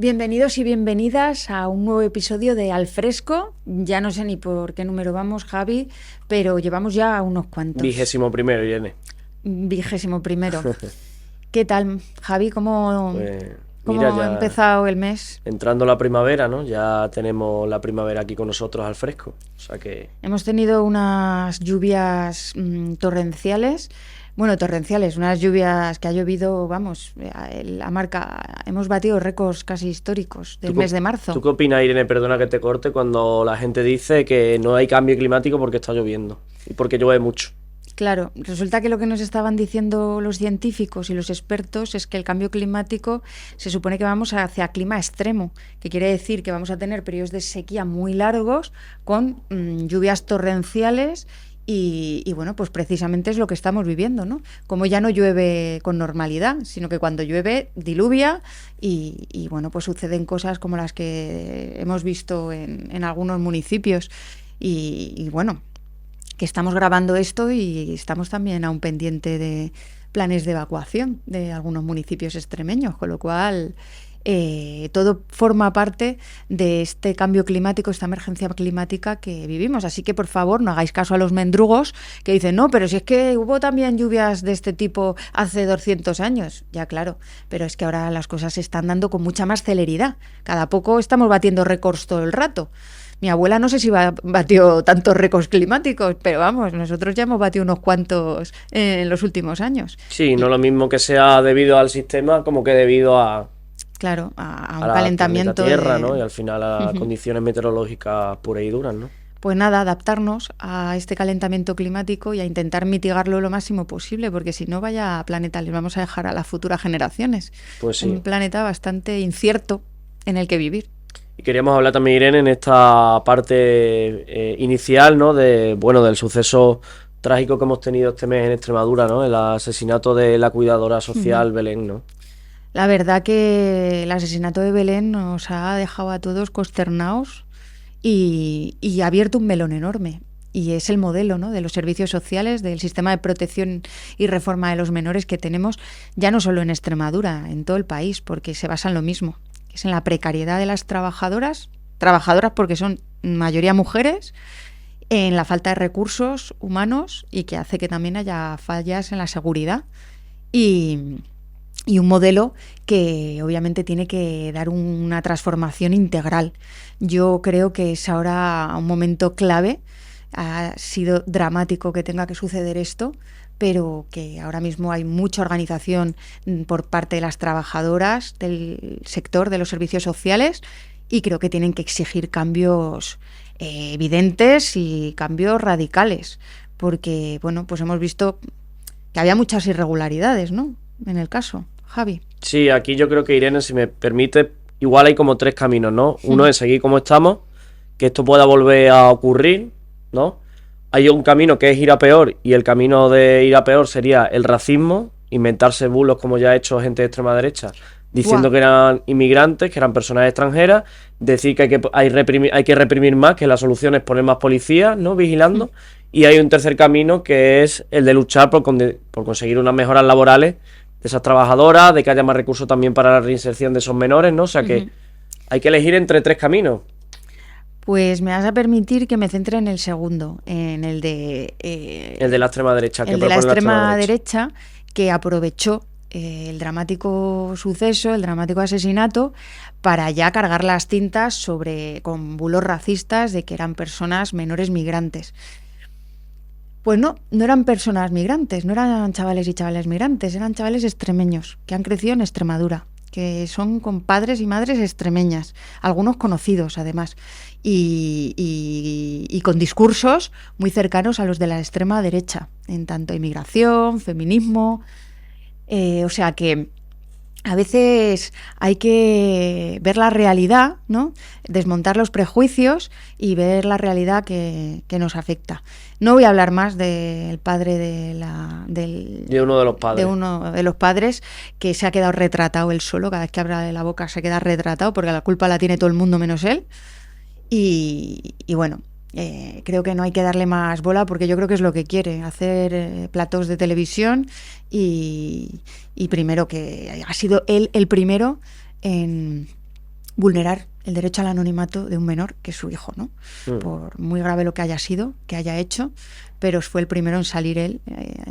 Bienvenidos y bienvenidas a un nuevo episodio de Al Fresco. Ya no sé ni por qué número vamos, Javi, pero llevamos ya unos cuantos. 21º, Irene. 21º. ¿Qué tal, Javi? ¿Cómo Mira, ha ya empezado el mes? entrando la primavera, ¿no? Ya tenemos la primavera aquí con nosotros al fresco. O sea que Hemos tenido unas lluvias torrenciales. Bueno, torrenciales, unas lluvias que ha llovido, vamos, hemos batido récords casi históricos del mes de marzo. ¿tú qué opinas, Irene? Perdona que te corte, cuando la gente dice que no hay cambio climático porque está lloviendo y porque llueve mucho. Claro, resulta que lo que nos estaban diciendo los científicos y los expertos es que el cambio climático se supone que vamos hacia clima extremo, que quiere decir que vamos a tener periodos de sequía muy largos con lluvias torrenciales y bueno, pues precisamente es lo que estamos viviendo, ¿no? Como ya no llueve con normalidad, sino que cuando llueve diluvia y bueno, pues suceden cosas como las que hemos visto en algunos municipios y bueno, que estamos grabando esto y estamos también aún pendiente de planes de evacuación de algunos municipios extremeños, con lo cual todo forma parte de este cambio climático, esta emergencia climática que vivimos. Así que, por favor, no hagáis caso a los mendrugos que dicen, no, pero si es que hubo también lluvias de este tipo hace 200 años. Ya, claro, pero es que ahora las cosas se están dando con mucha más celeridad. Cada poco estamos batiendo récords todo el rato. Mi abuela no sé si batió tantos récords climáticos, pero vamos, nosotros ya hemos batido unos cuantos en los últimos años. Sí, no lo mismo que sea debido al sistema como que debido a Claro, a un la calentamiento Tierra, ¿no? Y al final a las condiciones meteorológicas puras y duras, ¿no? Pues nada, adaptarnos a este calentamiento climático y a intentar mitigarlo lo máximo posible, porque si no, vaya planeta les vamos a dejar a las futuras generaciones. Pues sí. Un planeta bastante incierto en el que vivir. Y queríamos hablar también, Irene, en esta parte inicial, ¿no? Del suceso trágico que hemos tenido este mes en Extremadura, ¿no? El asesinato de la cuidadora social Belén, ¿no? La verdad que el asesinato de Belén nos ha dejado a todos consternados y ha abierto un melón enorme. Y es el modelo, ¿no?, de los servicios sociales, del sistema de protección y reforma de los menores que tenemos, ya no solo en Extremadura, en todo el país, porque se basa en lo mismo, que es en la precariedad de las trabajadoras porque son mayoría mujeres, en la falta de recursos humanos y que hace que también haya fallas en la seguridad y un modelo que obviamente tiene que dar una transformación integral. Yo creo que es ahora un momento clave. Ha sido dramático que tenga que suceder esto, pero que ahora mismo hay mucha organización por parte de las trabajadoras del sector de los servicios sociales y creo que tienen que exigir cambios evidentes y cambios radicales, porque bueno, pues hemos visto que había muchas irregularidades, ¿no?, en el caso. Javi. Sí, aquí yo creo que, Irene, si me permite, igual hay como tres caminos, ¿no? Uno es seguir como estamos, que esto pueda volver a ocurrir, ¿no? Hay un camino que es ir a peor, y el camino de ir a peor sería el racismo, inventarse bulos como ya ha hecho gente de extrema derecha, diciendo que eran inmigrantes, que eran personas extranjeras, decir que hay que reprimir más, que la solución es poner más policías, ¿no?, vigilando, y hay un tercer camino que es el de luchar por conseguir unas mejoras laborales de esas trabajadoras, de que haya más recursos también para la reinserción de esos menores, ¿no? O sea que hay que elegir entre tres caminos. Pues me vas a permitir que me centre en el segundo, en el de... el de la extrema derecha. El de la extrema derecha, que aprovechó el dramático suceso, el dramático asesinato, para ya cargar las tintas con bulos racistas de que eran personas menores migrantes. Pues no eran personas migrantes, no eran chavales y chavales migrantes, eran chavales extremeños que han crecido en Extremadura, que son con padres y madres extremeñas, algunos conocidos además, y con discursos muy cercanos a los de la extrema derecha, en tanto inmigración, feminismo, o sea que a veces hay que ver la realidad, ¿no?, desmontar los prejuicios y ver la realidad que nos afecta. No voy a hablar más del padre de uno de los padres. De uno de los padres, que se ha quedado retratado él solo. Cada vez que abre la boca se queda retratado porque la culpa la tiene todo el mundo menos él. Y bueno, creo que no hay que darle más bola porque yo creo que es lo que quiere, hacer platos de televisión y primero que ha sido él el primero en vulnerar el derecho al anonimato de un menor que es su hijo, ¿no? Por muy grave lo que haya sido, que haya hecho, pero fue el primero en salir él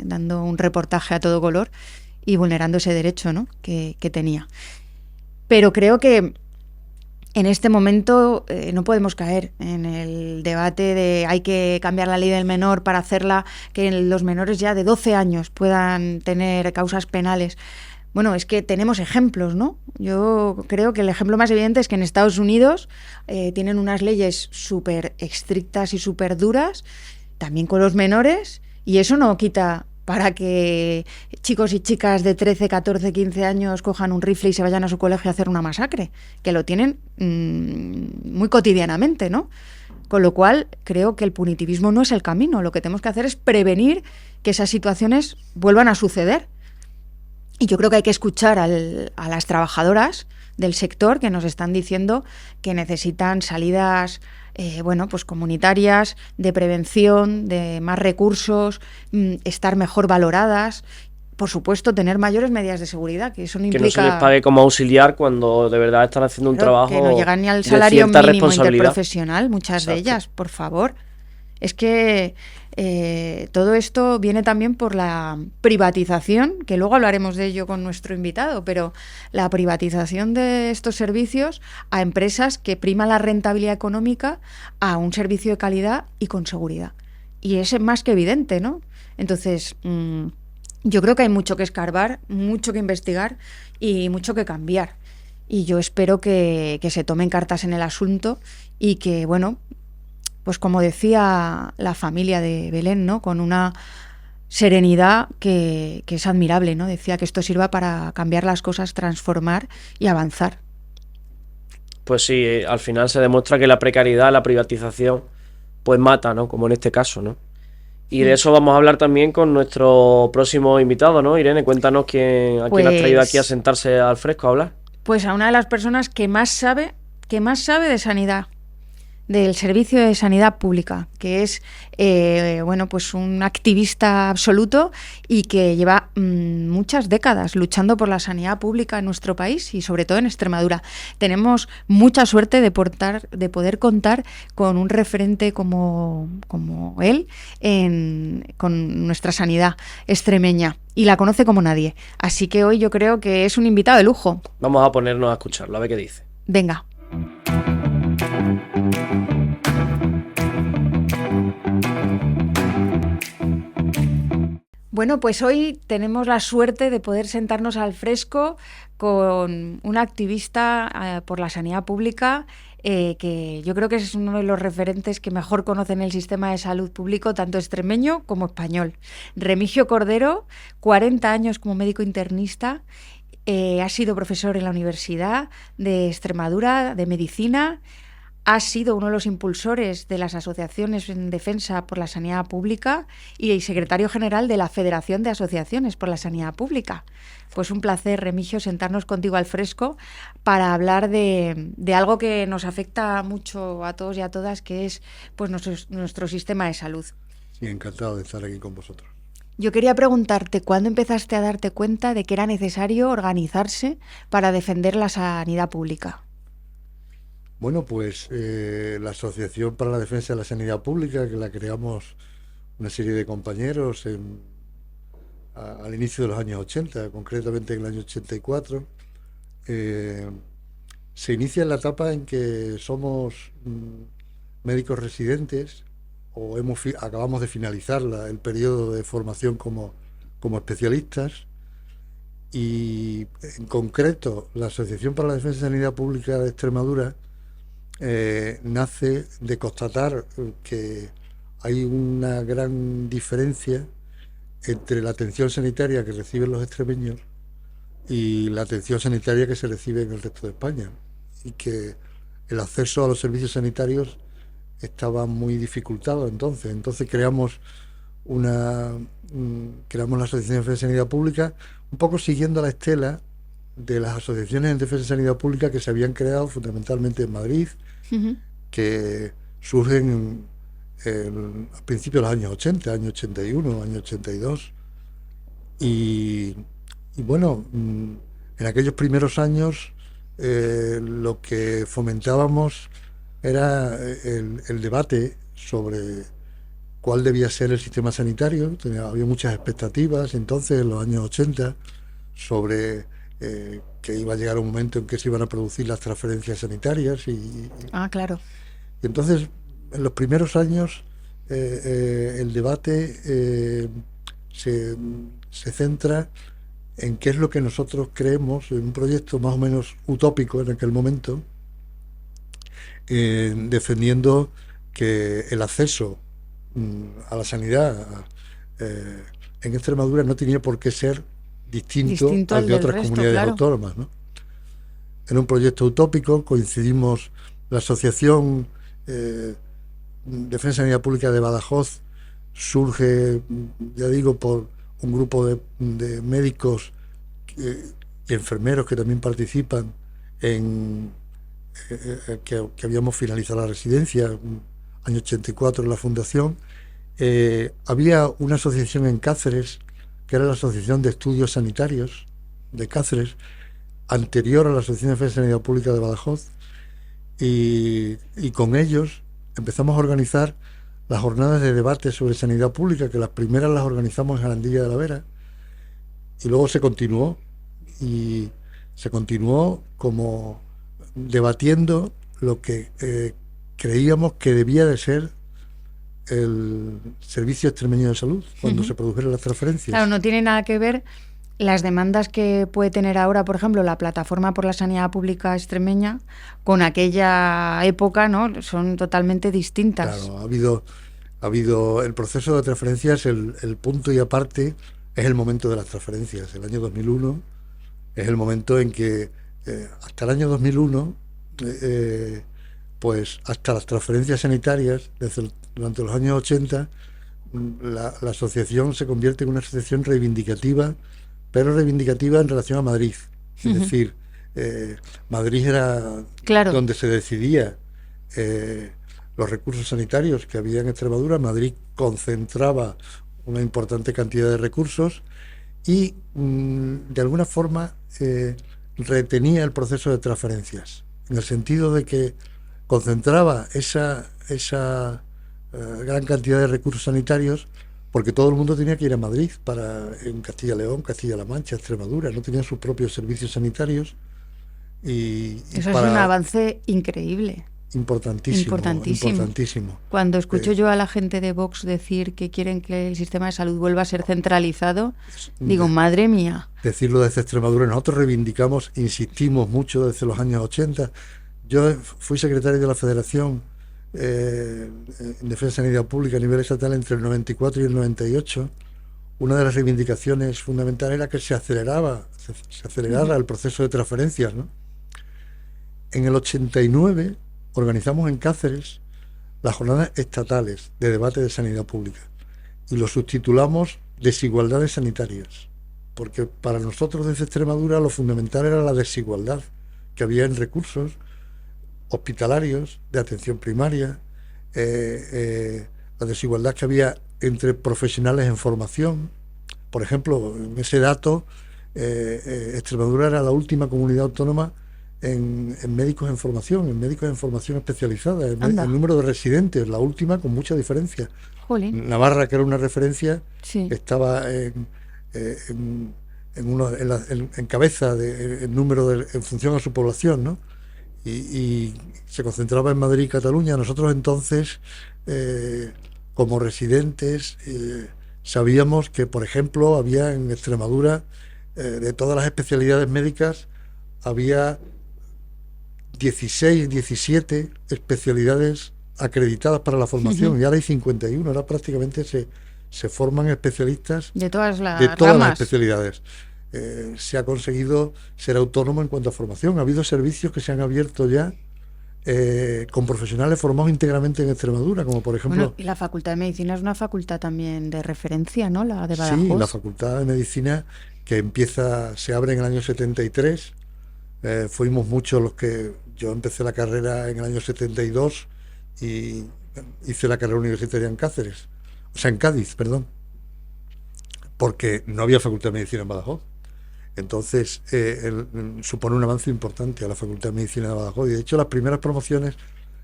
dando un reportaje a todo color y vulnerando ese derecho, ¿no? que tenía. Pero creo que en este momento no podemos caer en el debate de hay que cambiar la ley del menor para hacerla que los menores ya de 12 años puedan tener causas penales. Bueno, es que tenemos ejemplos, ¿no? Yo creo que el ejemplo más evidente es que en Estados Unidos tienen unas leyes súper estrictas y súper duras, también con los menores, y eso no quita para que chicos y chicas de 13, 14, 15 años cojan un rifle y se vayan a su colegio a hacer una masacre, que lo tienen muy cotidianamente, ¿no? Con lo cual, creo que el punitivismo no es el camino. Lo que tenemos que hacer es prevenir que esas situaciones vuelvan a suceder. Y yo creo que hay que escuchar a las trabajadoras del sector que nos están diciendo que necesitan salidas pues comunitarias, de prevención, de más recursos, estar mejor valoradas. Por supuesto, tener mayores medidas de seguridad, que eso no implica... Que no se les pague como auxiliar cuando de verdad están haciendo un trabajo que no llegan ni al salario mínimo interprofesional, muchas Exacto. de ellas, por favor. Es que todo esto viene también por la privatización, que luego hablaremos de ello con nuestro invitado, pero la privatización de estos servicios a empresas que priman la rentabilidad económica a un servicio de calidad y con seguridad. Y es más que evidente, ¿no? Entonces, yo creo que hay mucho que escarbar, mucho que investigar y mucho que cambiar. Y yo espero que se tomen cartas en el asunto y que, bueno, pues como decía la familia de Belén, ¿no? Con una serenidad que es admirable, ¿no? Decía que esto sirva para cambiar las cosas, transformar y avanzar. Pues sí, al final se demuestra que la precariedad, la privatización, pues mata, ¿no? Como en este caso, ¿no? Y de eso vamos a hablar también con nuestro próximo invitado, ¿no? Irene, cuéntanos a quién has traído aquí a sentarse al fresco a hablar. Pues a una de las personas que más sabe de sanidad, del Servicio de Sanidad Pública, que es pues un activista absoluto y que lleva muchas décadas luchando por la sanidad pública en nuestro país y sobre todo en Extremadura. Tenemos mucha suerte de poder contar con un referente como él con nuestra sanidad extremeña y la conoce como nadie. Así que hoy yo creo que es un invitado de lujo. Vamos a ponernos a escucharlo, a ver qué dice. Venga. Bueno, pues hoy tenemos la suerte de poder sentarnos al fresco con un activista por la sanidad pública que yo creo que es uno de los referentes que mejor conocen el sistema de salud público, tanto extremeño como español. Remigio Cordero, 40 años como médico internista, ha sido profesor en la Universidad de Extremadura de Medicina. Ha sido uno de los impulsores de las asociaciones en defensa por la sanidad pública y secretario general de la Federación de Asociaciones por la Sanidad Pública. Pues un placer, Remigio, sentarnos contigo al fresco para hablar de algo que nos afecta mucho a todos y a todas, que es pues nuestro sistema de salud. Sí, encantado de estar aquí con vosotros. Yo quería preguntarte, ¿cuándo empezaste a darte cuenta de que era necesario organizarse para defender la sanidad pública? Bueno, pues la Asociación para la Defensa de la Sanidad Pública, que la creamos una serie de compañeros al inicio de los años 80, concretamente en el año 84, se inicia en la etapa en que somos médicos residentes o acabamos de finalizar el periodo de formación como especialistas. Y en concreto, la Asociación para la Defensa de la Sanidad Pública de Extremadura nace de constatar que hay una gran diferencia entre la atención sanitaria que reciben los extremeños y la atención sanitaria que se recibe en el resto de España, y que el acceso a los servicios sanitarios estaba muy dificultado. Entonces creamos la Asociación de Defensa de Sanidad Pública, un poco siguiendo la estela de las asociaciones en defensa de sanidad pública que se habían creado fundamentalmente en Madrid, que surgen a principios de los años 80, año 81, año 82. Y bueno, en aquellos primeros años lo que fomentábamos era el debate sobre cuál debía ser el sistema sanitario. Había muchas expectativas entonces, en los años 80, sobre que iba a llegar un momento en que se iban a producir las transferencias sanitarias. Claro. Y entonces, en los primeros años, el debate se centra en qué es lo que nosotros creemos, en un proyecto más o menos utópico en aquel momento, defendiendo que el acceso a la sanidad en Extremadura no tenía por qué ser distinto al de otras comunidades autónomas, ¿no? En un proyecto utópico coincidimos la Asociación Defensa de Sanidad Pública de Badajoz, surge, ya digo, por un grupo de médicos y enfermeros que también participan en que habíamos finalizado la residencia, año 84 en la fundación. Había una asociación en Cáceres, que era la Asociación de Estudios Sanitarios de Cáceres, anterior a la Asociación de Defensa de Sanidad Pública de Badajoz, y con ellos empezamos a organizar las jornadas de debate sobre sanidad pública, que las primeras las organizamos en Arandilla de la Vera, y luego se continuó como debatiendo lo que creíamos que debía de ser el Servicio Extremeño de Salud cuando se produjeron las transferencias. Claro, no tiene nada que ver las demandas que puede tener ahora, por ejemplo, la Plataforma por la Sanidad Pública Extremeña con aquella época, ¿no? Son totalmente distintas. Claro, ha habido el proceso de transferencias, el punto y aparte es el momento de las transferencias. El año 2001 es el momento en que hasta el año 2001 pues hasta las transferencias sanitarias durante los años 80 la asociación se convierte en una asociación reivindicativa, pero reivindicativa en relación a Madrid. Es decir, Madrid era donde se decidía los recursos sanitarios que había en Extremadura. Madrid concentraba una importante cantidad de recursos y de alguna forma retenía el proceso de transferencias, en el sentido de que concentraba esa gran cantidad de recursos sanitarios, porque todo el mundo tenía que ir a Madrid en Castilla y León, Castilla-La Mancha, Extremadura, no tenían sus propios servicios sanitarios. Eso es un avance increíble. Importantísimo. Cuando escucho yo a la gente de Vox decir que quieren que el sistema de salud vuelva a ser centralizado, digo, madre mía. Decirlo desde Extremadura, nosotros reivindicamos, insistimos mucho desde los años 80. Yo fui secretario de la Federación en Defensa de Sanidad Pública a nivel estatal entre el 94 y el 98. Una de las reivindicaciones fundamentales era que se acelerara el proceso de transferencias, ¿no? En el 89 organizamos en Cáceres las jornadas estatales de debate de sanidad pública y lo subtitulamos Desigualdades Sanitarias, porque para nosotros desde Extremadura lo fundamental era la desigualdad que había en recursos hospitalarios, de atención primaria, la desigualdad que había entre profesionales en formación. Por ejemplo, en ese dato, Extremadura era la última comunidad autónoma en médicos en formación especializada, el número de residentes, la última con mucha diferencia. Jolín. Navarra, que era una referencia, sí, estaba en cabeza el número en función a su población, ¿no? Y se concentraba en Madrid y Cataluña. Nosotros entonces, como residentes, sabíamos que, por ejemplo, había en Extremadura, de todas las especialidades médicas, había 16, 17 especialidades acreditadas para la formación, y ahora hay 51, ahora prácticamente se forman especialistas de todas las especialidades. Se ha conseguido ser autónomo en cuanto a formación. Ha habido servicios que se han abierto ya con profesionales formados íntegramente en Extremadura, como por ejemplo... Bueno, y la Facultad de Medicina es una facultad también de referencia, ¿no? La de Badajoz. Sí, la Facultad de Medicina que se abre en el año 73. Fuimos muchos los que... Yo empecé la carrera en el año 72 y hice la carrera universitaria en Cádiz, porque no había Facultad de Medicina en Badajoz. Entonces, supone un avance importante a la Facultad de Medicina de Badajoz. Y de hecho, las primeras promociones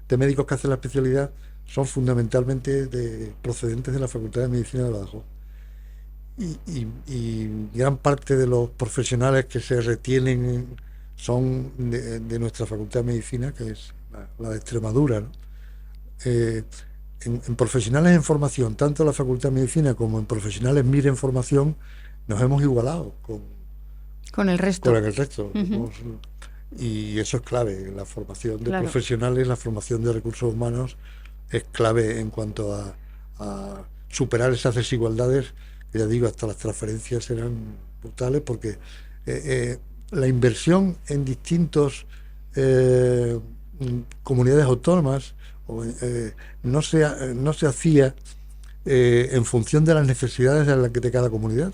de médicos que hacen la especialidad son fundamentalmente procedentes de la Facultad de Medicina de Badajoz. Y gran parte de los profesionales que se retienen son de nuestra Facultad de Medicina, que es la de Extremadura, ¿no? En profesionales en formación, tanto en la Facultad de Medicina como en profesionales MIR en formación, nos hemos igualado con el resto. Con el resto. Y eso es clave. La formación de profesionales, la formación de recursos humanos es clave en cuanto a superar esas desigualdades, que ya digo, hasta las transferencias serán brutales, porque la inversión en distintos comunidades autónomas no se hacía en función de las necesidades de cada comunidad,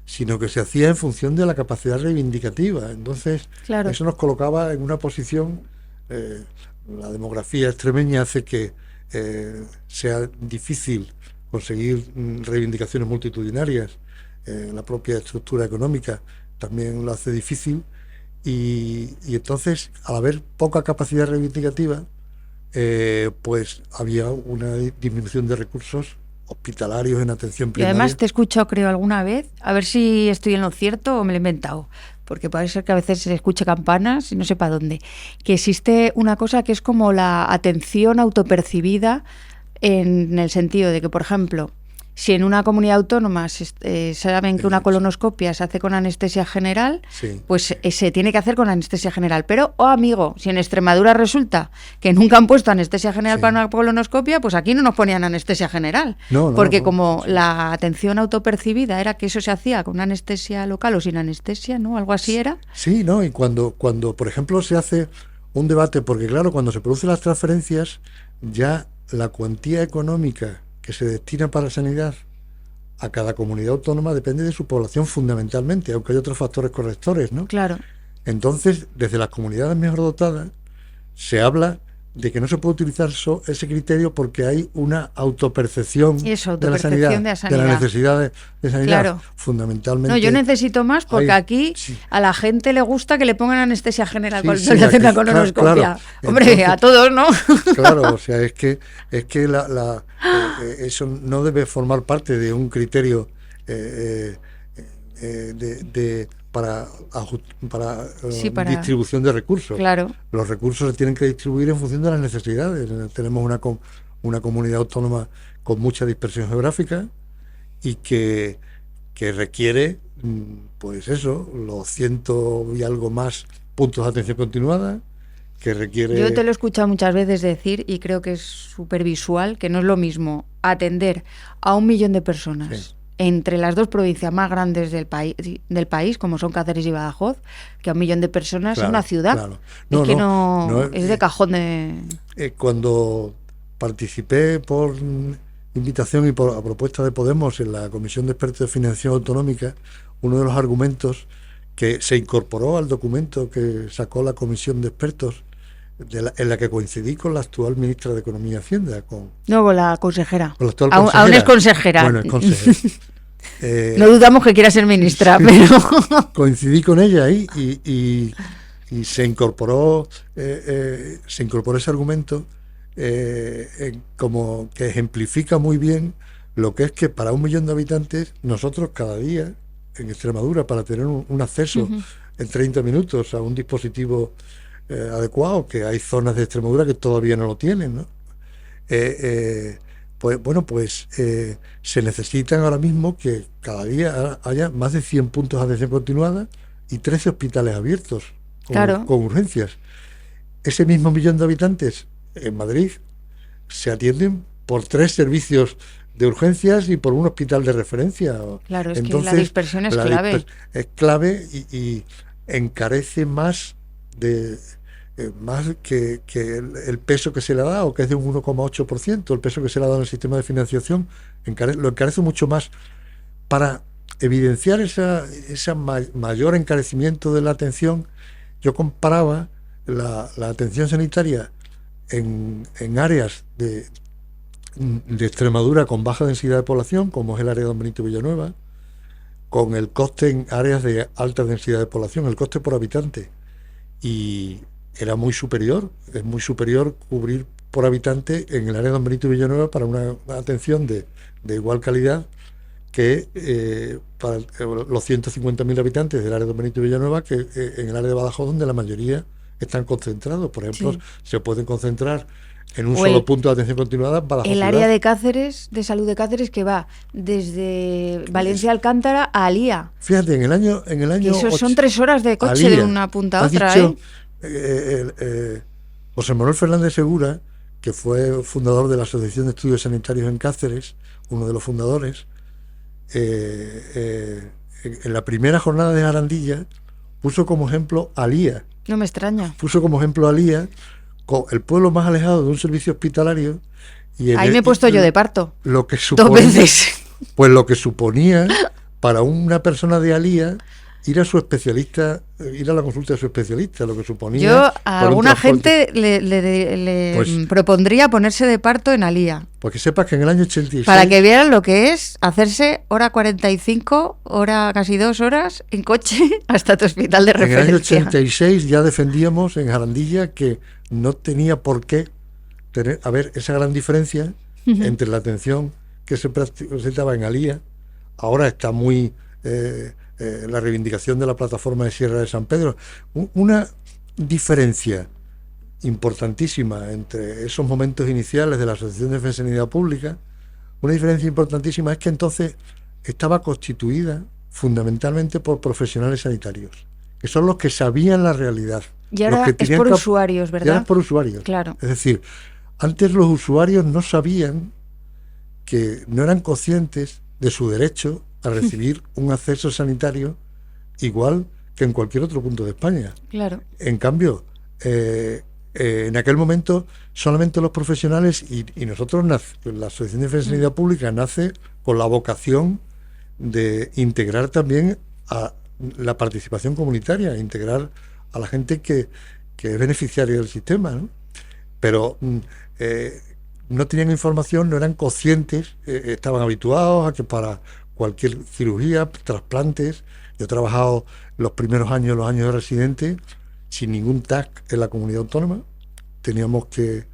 sino que se hacía en función de la capacidad reivindicativa. Entonces, eso nos colocaba en una posición, la demografía extremeña hace que sea difícil conseguir reivindicaciones multitudinarias, la propia estructura económica también lo hace difícil, y entonces, al haber poca capacidad reivindicativa, pues había una disminución de recursos hospitalarios en atención primaria. Y además te he escuchado, creo, alguna vez, a ver si estoy en lo cierto o me lo he inventado, porque puede ser que a veces se escuche campanas y no sepa dónde, que existe una cosa que es como la atención autopercibida, en el sentido de que, por ejemplo, si en una comunidad autónoma saben que una colonoscopia se hace con anestesia general, pues se tiene que hacer con anestesia general. Pero, amigo, si en Extremadura resulta que nunca han puesto anestesia general para una colonoscopia, pues aquí no nos ponían anestesia general. Porque como la atención autopercibida era que eso se hacía con una anestesia local o sin anestesia, ¿no? Algo así era. Sí, ¿no? Y cuando por ejemplo, se hace un debate, porque claro, cuando se producen las transferencias, ya la cuantía económica que se destina para sanidad a cada comunidad autónoma depende de su población fundamentalmente, aunque hay otros factores correctores, ¿no? Claro. Entonces, desde las comunidades mejor dotadas, se habla de que no se puede utilizar ese criterio porque hay una autopercepción de la sanidad, de la necesidad de sanidad, fundamentalmente. No, yo necesito más porque aquí a la gente le gusta que le pongan anestesia general cuando le hacen la colonoscopia. Claro. Hombre, entonces, a todos, ¿no? Claro, o sea, es que eso no debe formar parte de un criterio para distribución de recursos. Claro. Los recursos se tienen que distribuir en función de las necesidades. Tenemos una comunidad autónoma con mucha dispersión geográfica y que requiere, pues eso, los 100 y algo más puntos de atención continuada, que requiere... Yo te lo he escuchado muchas veces decir, y creo que es súper visual, que no es lo mismo atender a 1 millón de personas entre las dos provincias más grandes del país, como son Cáceres y Badajoz, que a 1 millón de personas en una ciudad. Claro. Es de cajón de... Cuando participé por invitación y a propuesta de Podemos en la Comisión de Expertos de Financiación Autonómica, uno de los argumentos que se incorporó al documento que sacó la Comisión de Expertos, en la que coincidí con la actual ministra de Economía y Hacienda. Con la consejera. Con la actual consejera. Aún es consejera. Bueno, es consejera. No dudamos que quiera ser ministra, pero... Coincidí con ella ahí y se incorporó ese argumento como que ejemplifica muy bien lo que es que para 1 millón de habitantes, nosotros cada día, en Extremadura, para tener un acceso en 30 minutos a un dispositivo adecuado, que hay zonas de Extremadura que todavía no lo tienen, ¿no? Pues se necesitan ahora mismo que cada día haya más de 100 puntos de atención continuada y 13 hospitales abiertos con urgencias. Ese mismo 1 millón de habitantes en Madrid se atienden por 3 servicios de urgencias y por un hospital de referencia. Claro, es que la dispersión es clave. Es clave y encarece más que el peso que se le da, o que es de un 1,8%, el peso que se le ha dado en el sistema de financiación, lo encarece mucho más. Para evidenciar ese mayor encarecimiento de la atención, yo comparaba la atención sanitaria en áreas de Extremadura con baja densidad de población, como es el área de Don Benito Villanueva, con el coste en áreas de alta densidad de población, el coste por habitante. Y era muy superior, es muy superior cubrir por habitante en el área de Don Benito y Villanueva para una atención de igual calidad que para los 150.000 habitantes del área de Don Benito y Villanueva, que en el área de Badajoz, donde la mayoría están concentrados. Por ejemplo, se pueden concentrar en un solo punto de atención continuada Badajoz el ciudad. Área de Cáceres, de salud de Cáceres, que va desde Valencia Alcántara a Alía. Fíjate, en el año eso son 3 horas de coche Alía, de una punta a otra, dicho, José Manuel Fernández Segura, que fue fundador de la Asociación de Estudios Sanitarios en Cáceres, uno de los fundadores, en la primera jornada de Jarandilla puso como ejemplo Alía. No me extraña. Puso como ejemplo Alía, el pueblo más alejado de un servicio hospitalario. Y ahí me he puesto yo de parto. Lo que 2 veces. Pues lo que suponía para una persona de Alía ir a su especialista, ir a la consulta de su especialista, lo que suponía. Yo a alguna gente le pues, propondría ponerse de parto en Alía. Pues que sepas que en el año 86... Para que vieran lo que es hacerse hora 45, casi 2 horas en coche hasta tu hospital de referencia. En el año 86 ya defendíamos en Jarandilla que no tenía por qué haber esa gran diferencia entre la atención que se presentaba en Alía. Ahora está muy... la reivindicación de la plataforma de Sierra de San Pedro. Una diferencia importantísima entre esos momentos iniciales de la Asociación de Defensa de Sanidad Pública, una diferencia importantísima es que entonces estaba constituida fundamentalmente por profesionales sanitarios, que son los que sabían la realidad. Y ahora los que es por usuarios, ¿verdad? Ya es por usuarios. Claro. Es decir, antes los usuarios no sabían, que no eran conscientes de su derecho a recibir un acceso sanitario igual que en cualquier otro punto de España. Claro. En cambio, en aquel momento solamente los profesionales, y nosotros, la Asociación de Defensa de Sanidad Pública nace con la vocación de integrar también a la participación comunitaria, integrar a la gente que es beneficiaria del sistema, ¿no? Pero no tenían información, no eran conscientes, estaban habituados a que para cualquier cirugía, trasplantes. Yo he trabajado los primeros años, los años de residente, sin ningún TAC en la comunidad autónoma. Teníamos que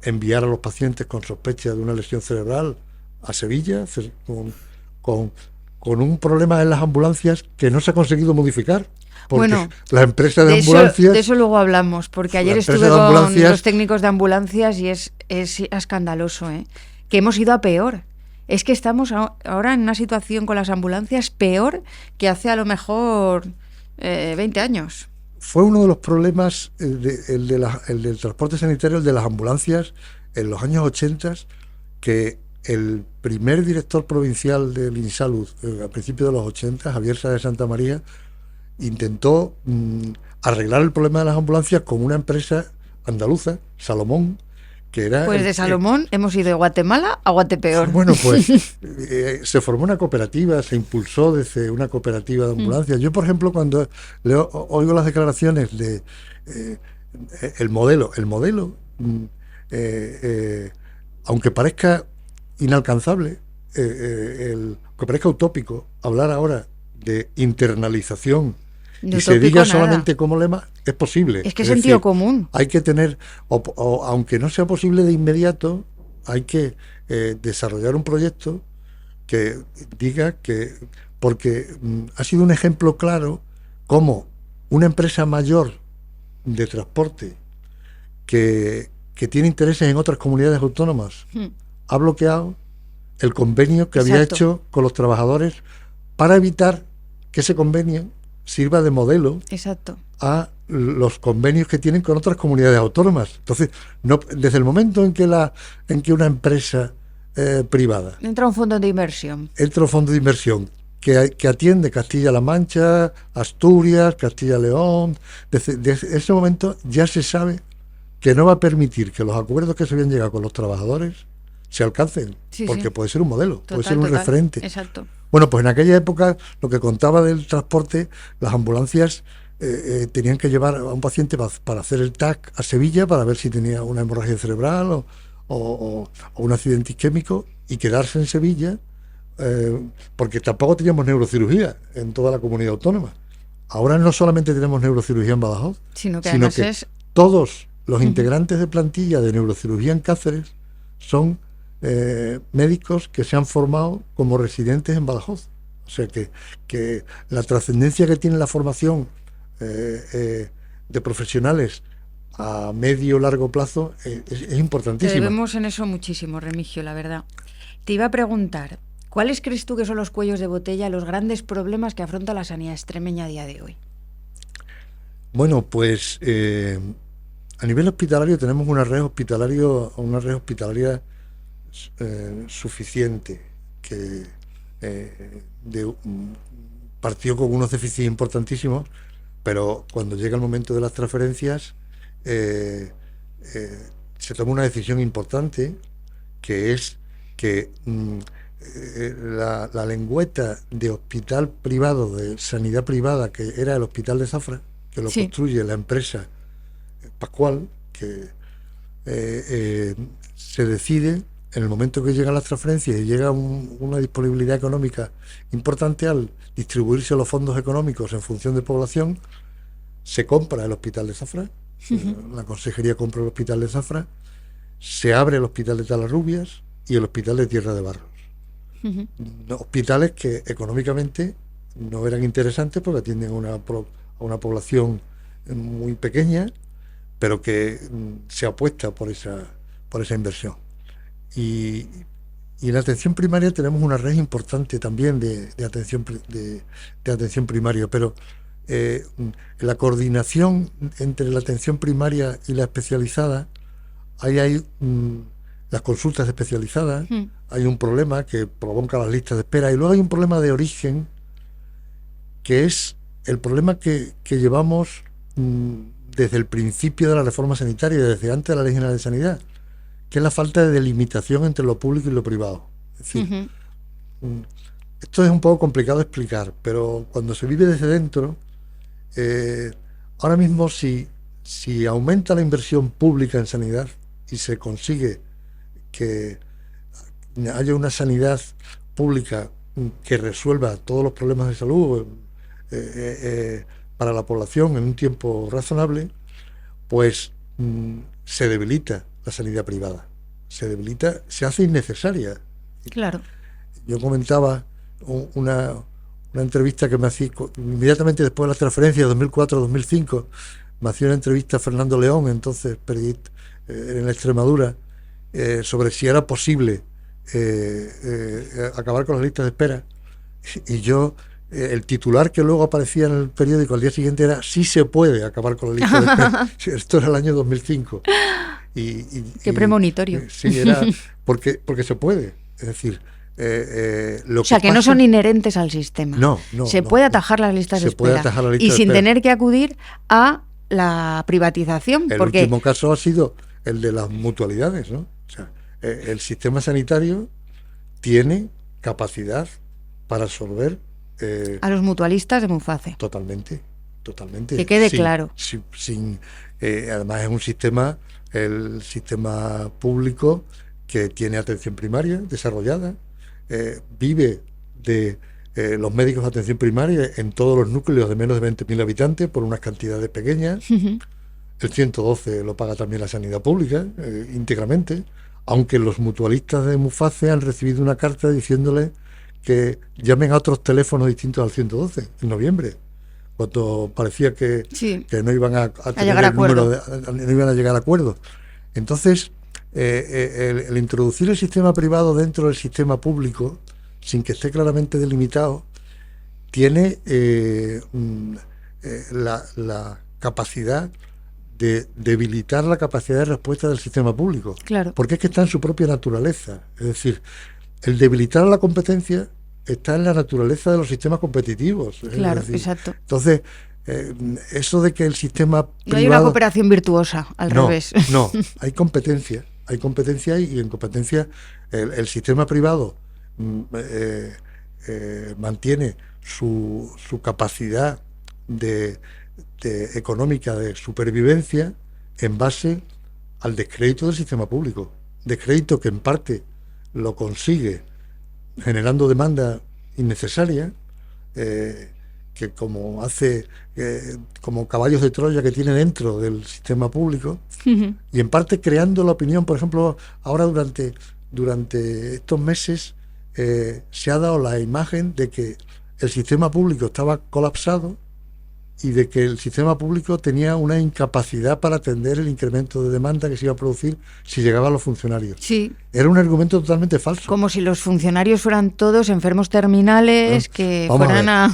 enviar a los pacientes con sospecha de una lesión cerebral a Sevilla, con un problema en las ambulancias que no se ha conseguido modificar. Porque bueno, la empresa de ambulancias... De eso luego hablamos, porque ayer estuve con los técnicos de ambulancias y es escandaloso, que hemos ido a peor. Es que estamos ahora en una situación con las ambulancias peor que hace a lo mejor 20 años. Fue uno de los problemas, el del transporte sanitario, el de las ambulancias, en los años 80, que el primer director provincial del INSALUD, a principios de los 80, Javier Sáenz de Santa María, intentó arreglar el problema de las ambulancias con una empresa andaluza, Salomón, que era... Pues de Salomón hemos ido de Guatemala a Guatepeor. Bueno, pues se formó una cooperativa, se impulsó desde una cooperativa de ambulancias. Yo, por ejemplo, cuando oigo las declaraciones de el modelo, aunque parezca inalcanzable, aunque parezca utópico, hablar ahora de internalización no y se diga nada. Solamente como lema, es posible. Es que es sentido común. Hay que tener, aunque no sea posible de inmediato, hay que desarrollar un proyecto que diga que, porque ha sido un ejemplo claro cómo una empresa mayor de transporte que tiene intereses en otras comunidades autónomas ha bloqueado el convenio que había hecho con los trabajadores para evitar que ese convenio sirva de modelo a los convenios que tienen con otras comunidades autónomas. Entonces, desde el momento en que una empresa privada entra un fondo de inversión que atiende Castilla-La Mancha, Asturias, Castilla-León, desde ese momento ya se sabe que no va a permitir que los acuerdos que se habían llegado con los trabajadores se alcancen, porque puede ser un modelo, puede ser un referente. Exacto. Bueno, pues en aquella época, lo que contaba del transporte, las ambulancias tenían que llevar a un paciente para hacer el TAC a Sevilla para ver si tenía una hemorragia cerebral o un accidente isquémico, y quedarse en Sevilla porque tampoco teníamos neurocirugía en toda la comunidad autónoma. Ahora no solamente tenemos neurocirugía en Badajoz, sino que además todos los integrantes de plantilla de neurocirugía en Cáceres son médicos que se han formado como residentes en Badajoz. O sea que la trascendencia que tiene la formación de profesionales a medio largo plazo es importantísima. Te debemos en eso muchísimo, Remigio, la verdad. Te iba a preguntar, ¿cuáles crees tú que son los cuellos de botella, los grandes problemas que afronta la sanidad extremeña a día de hoy? Bueno, pues a nivel hospitalario tenemos una red hospitalaria suficiente que partió con unos déficits importantísimos, pero cuando llega el momento de las transferencias se toma una decisión importante, que es que la lengüeta de hospital privado, de sanidad privada, que era el Hospital de Zafra, que lo construye la empresa Pascual, que se decide en el momento que llegan las transferencias y llega una disponibilidad económica importante, al distribuirse los fondos económicos en función de población, se compra el Hospital de Zafra, la consejería compra el Hospital de Zafra, se abre el Hospital de Talarrubias y el Hospital de Tierra de Barros. Hospitales que económicamente no eran interesantes porque atienden a una población muy pequeña, pero que se apuesta por esa inversión. Y en la atención primaria tenemos una red importante también de atención primaria, pero la coordinación entre la atención primaria y la especializada, ahí hay las consultas especializadas, hay un problema que provoca las listas de espera, y luego hay un problema de origen, que es el problema que llevamos desde el principio de la reforma sanitaria, desde antes de la Ley General de Sanidad, que es la falta de delimitación entre lo público y lo privado. Es decir, esto es un poco complicado de explicar, pero cuando se vive desde dentro, ahora mismo si aumenta la inversión pública en sanidad y se consigue que haya una sanidad pública que resuelva todos los problemas de salud para la población en un tiempo razonable, pues se debilita la sanidad privada, se hace innecesaria. Claro. Yo comentaba una entrevista que me hacía inmediatamente después de las transferencias de 2004-2005, me hacía una entrevista a Fernando León, entonces en Extremadura, sobre si era posible acabar con las listas de espera, y yo el titular que luego aparecía en el periódico al día siguiente era: sí se puede acabar con las listas de espera. Esto era el año 2005. Qué premonitorio. Sí, era porque se puede. Es decir, o sea, que no son inherentes al sistema. No. Se puede atajar las listas de espera. Y sin tener que acudir a la privatización. El último caso ha sido el de las mutualidades, ¿no? O sea, el sistema sanitario tiene capacidad para absorber a los mutualistas de Muface. Totalmente. Que quede claro. Además es un sistema, el sistema público, que tiene atención primaria desarrollada, vive de los médicos de atención primaria en todos los núcleos de menos de 20.000 habitantes por unas cantidades pequeñas. El 112 lo paga también la sanidad pública íntegramente, aunque los mutualistas de Muface han recibido una carta diciéndole que llamen a otros teléfonos distintos al 112 en noviembre, cuando parecía que no iban a tener el número no iban a llegar a acuerdos. Entonces, el introducir el sistema privado dentro del sistema público, sin que esté claramente delimitado, tiene la capacidad de debilitar la capacidad de respuesta del sistema público. Claro. Porque es que está en su propia naturaleza. Es decir, el debilitar la competencia está en la naturaleza de los sistemas competitivos. Claro, decir, exacto. Entonces, eso de que el sistema privado... No hay una cooperación virtuosa, al revés. No, hay competencia y en competencia el sistema privado mantiene su capacidad económica de supervivencia en base al descrédito del sistema público. Descrédito que en parte lo consigue generando demanda innecesaria, que como como caballos de Troya que tiene dentro del sistema público, y en parte creando la opinión. Por ejemplo, ahora durante estos meses se ha dado la imagen de que el sistema público estaba colapsado y de que el sistema público tenía una incapacidad para atender el incremento de demanda que se iba a producir si llegaban los funcionarios. Sí. Era un argumento totalmente falso. Como si los funcionarios fueran todos enfermos terminales que fueran a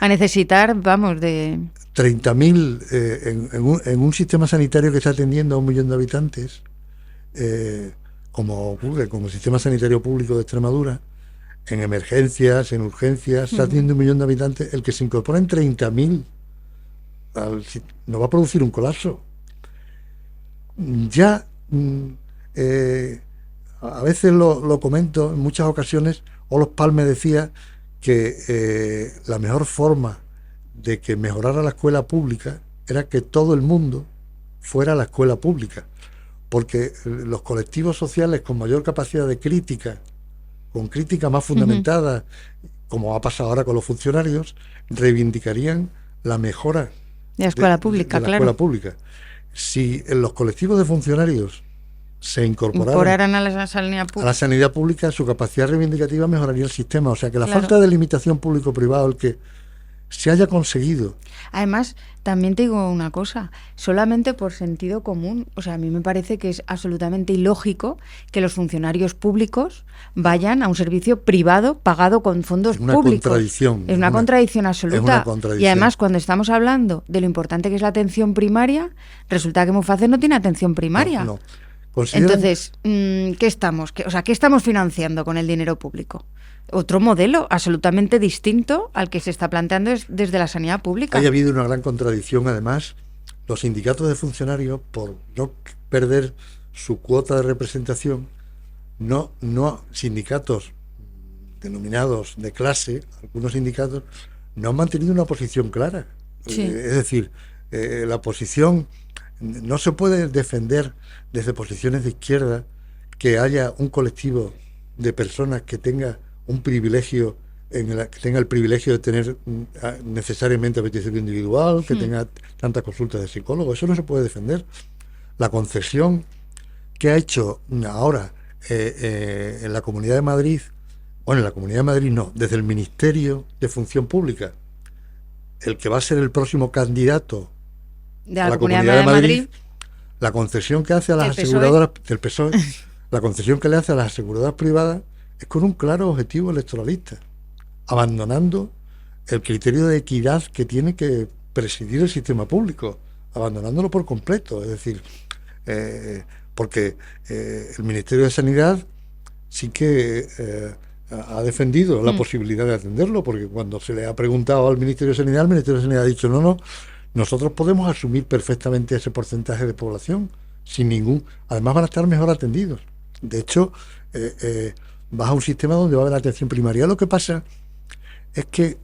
necesitar, vamos, de... 30.000 en un sistema sanitario que está atendiendo a 1 millón de habitantes, como ocurre con el sistema sanitario público de Extremadura, en emergencias, en urgencias, está teniendo 1 millón de habitantes, el que se incorpora en 30.000 no va a producir un colapso. Ya a veces lo comento en muchas ocasiones. Olof Palme decía que la mejor forma de que mejorara la escuela pública era que todo el mundo fuera a la escuela pública, porque los colectivos sociales con mayor capacidad de crítica, con crítica más fundamentada, como ha pasado ahora con los funcionarios, reivindicarían la mejora de la escuela pública, de la claro. escuela pública. Si en los colectivos de funcionarios se incorporaran a la sanidad pública, su capacidad reivindicativa mejoraría el sistema. O sea que la falta de limitación público-privado, el que se haya conseguido. Además, también te digo una cosa, solamente por sentido común, o sea, a mí me parece que es absolutamente ilógico que los funcionarios públicos vayan a un servicio privado pagado con fondos públicos. Contradicción. Es una contradicción absoluta. Es una contradicción. Y además, cuando estamos hablando de lo importante que es la atención primaria, resulta que Muface no tiene atención primaria. No. Entonces, ¿qué estamos? ¿Qué estamos financiando con el dinero público? Otro modelo absolutamente distinto al que se está planteando desde la sanidad pública. Ha habido una gran contradicción. Además, los sindicatos de funcionarios, por no perder su cuota de representación, sindicatos denominados de clase, algunos sindicatos, no han mantenido una posición clara. Sí. Es decir, la posición no se puede defender desde posiciones de izquierda que haya un colectivo de personas que tenga un privilegio, que tenga el privilegio de tener necesariamente petición individual, que tenga tantas consultas de psicólogo. Eso no se puede defender. La concesión que ha hecho ahora en la Comunidad de Madrid, bueno, en la Comunidad de Madrid no, desde el Ministerio de Función Pública, el que va a ser el próximo candidato de a la Comunidad de Madrid, la concesión que hace a las aseguradoras del PSOE, la concesión que le hace a las aseguradoras privadas es con un claro objetivo electoralista, abandonando el criterio de equidad que tiene que presidir el sistema público, abandonándolo por completo. Es decir, porque el Ministerio de Sanidad sí que ha defendido la posibilidad de atenderlo, porque cuando se le ha preguntado al Ministerio de Sanidad, el Ministerio de Sanidad ha dicho no, nosotros podemos asumir perfectamente ese porcentaje de población sin ningún... Además van a estar mejor atendidos. De hecho, vas a un sistema donde va a haber atención primaria. Lo que pasa es que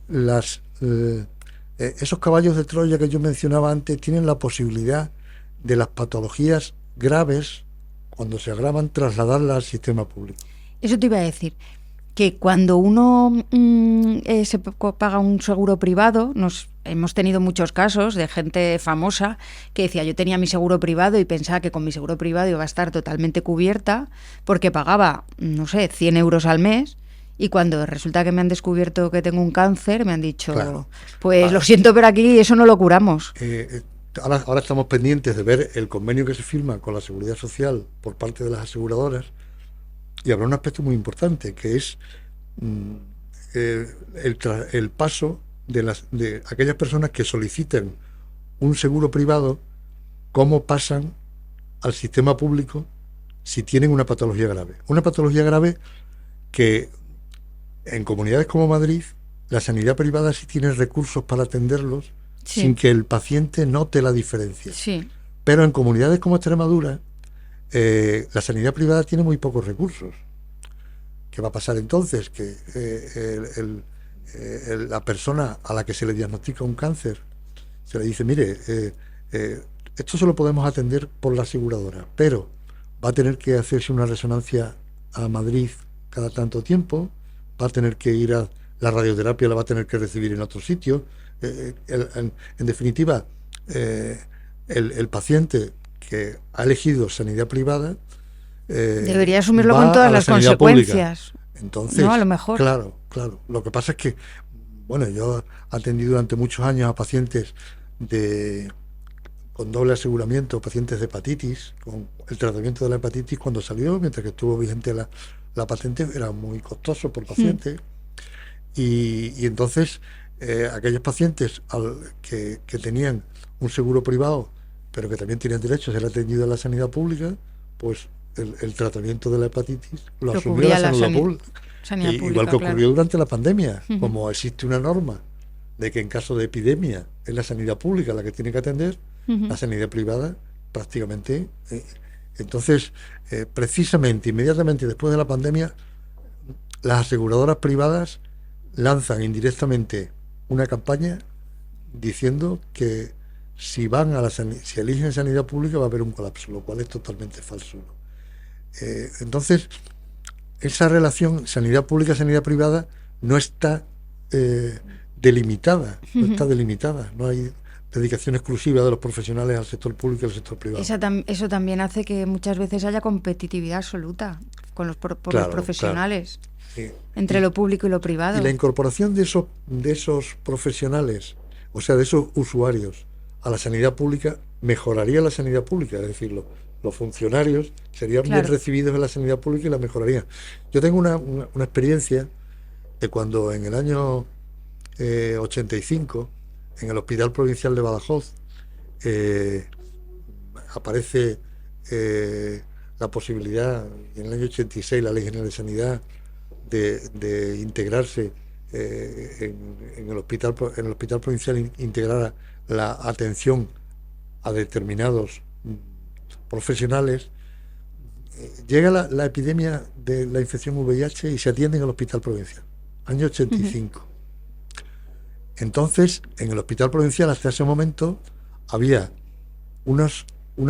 esos caballos de Troya que yo mencionaba antes tienen la posibilidad de las patologías graves, cuando se agravan, trasladarlas al sistema público. Eso te iba a decir, que cuando uno se paga un seguro privado, hemos tenido muchos casos de gente famosa que decía, yo tenía mi seguro privado y pensaba que con mi seguro privado iba a estar totalmente cubierta porque pagaba, no sé, 100 euros al mes, y cuando resulta que me han descubierto que tengo un cáncer, me han dicho, claro, pues lo siento, pero aquí eso no lo curamos. Ahora estamos pendientes de ver el convenio que se firma con la Seguridad Social por parte de las aseguradoras, y habrá un aspecto muy importante, que es el paso de aquellas personas que soliciten un seguro privado, cómo pasan al sistema público si tienen una patología grave. Una patología grave que en comunidades como Madrid, la sanidad privada sí tiene recursos para atenderlos, sí, sin que el paciente note la diferencia. Sí. Pero en comunidades como Extremadura, la sanidad privada tiene muy pocos recursos. ¿Qué va a pasar entonces? Que la persona a la que se le diagnostica un cáncer se le dice, mire, esto se lo podemos atender por la aseguradora, pero va a tener que hacerse una resonancia a Madrid cada tanto tiempo, va a tener que ir a la radioterapia, la va a tener que recibir en otro sitio. En definitiva, el paciente que ha elegido sanidad privada debería asumirlo va con todas a la las sanidad consecuencias. pública. Entonces, ¿no? A lo mejor. Claro. Lo que pasa es que, bueno, yo he atendido durante muchos años a pacientes con doble aseguramiento, pacientes de hepatitis, con el tratamiento de la hepatitis cuando salió, mientras que estuvo vigente la patente, era muy costoso por paciente. Y entonces, aquellos pacientes que tenían un seguro privado, pero que también tenían derecho a ser atendidos en la sanidad pública, pues el tratamiento de la hepatitis lo asumió la sanidad pública. Igual que ocurrió durante la pandemia, como existe una norma de que en caso de epidemia es la sanidad pública la que tiene que atender, la sanidad privada prácticamente. Entonces, precisamente, inmediatamente después de la pandemia, las aseguradoras privadas lanzan indirectamente una campaña diciendo que si eligen sanidad pública va a haber un colapso, lo cual es totalmente falso, ¿no? Entonces, esa relación sanidad pública, sanidad privada no está delimitada, no hay dedicación exclusiva de los profesionales al sector público y al sector privado. Eso también hace que muchas veces haya competitividad absoluta por los profesionales, entre lo público y lo privado. Y la incorporación de esos profesionales, o sea, de esos usuarios a la sanidad pública, mejoraría la sanidad pública, es decir, los funcionarios serían bien recibidos en la sanidad pública y la mejorarían. Yo tengo una experiencia de cuando en el año 85, en el Hospital Provincial de Badajoz, aparece la posibilidad, en el año 86, la Ley General de Sanidad, de integrarse en el hospital provincial, integrar la atención a determinados profesionales. Llega la epidemia de la infección VIH y se atiende en el hospital provincial, año 85. Entonces, en el hospital provincial hasta ese momento había unas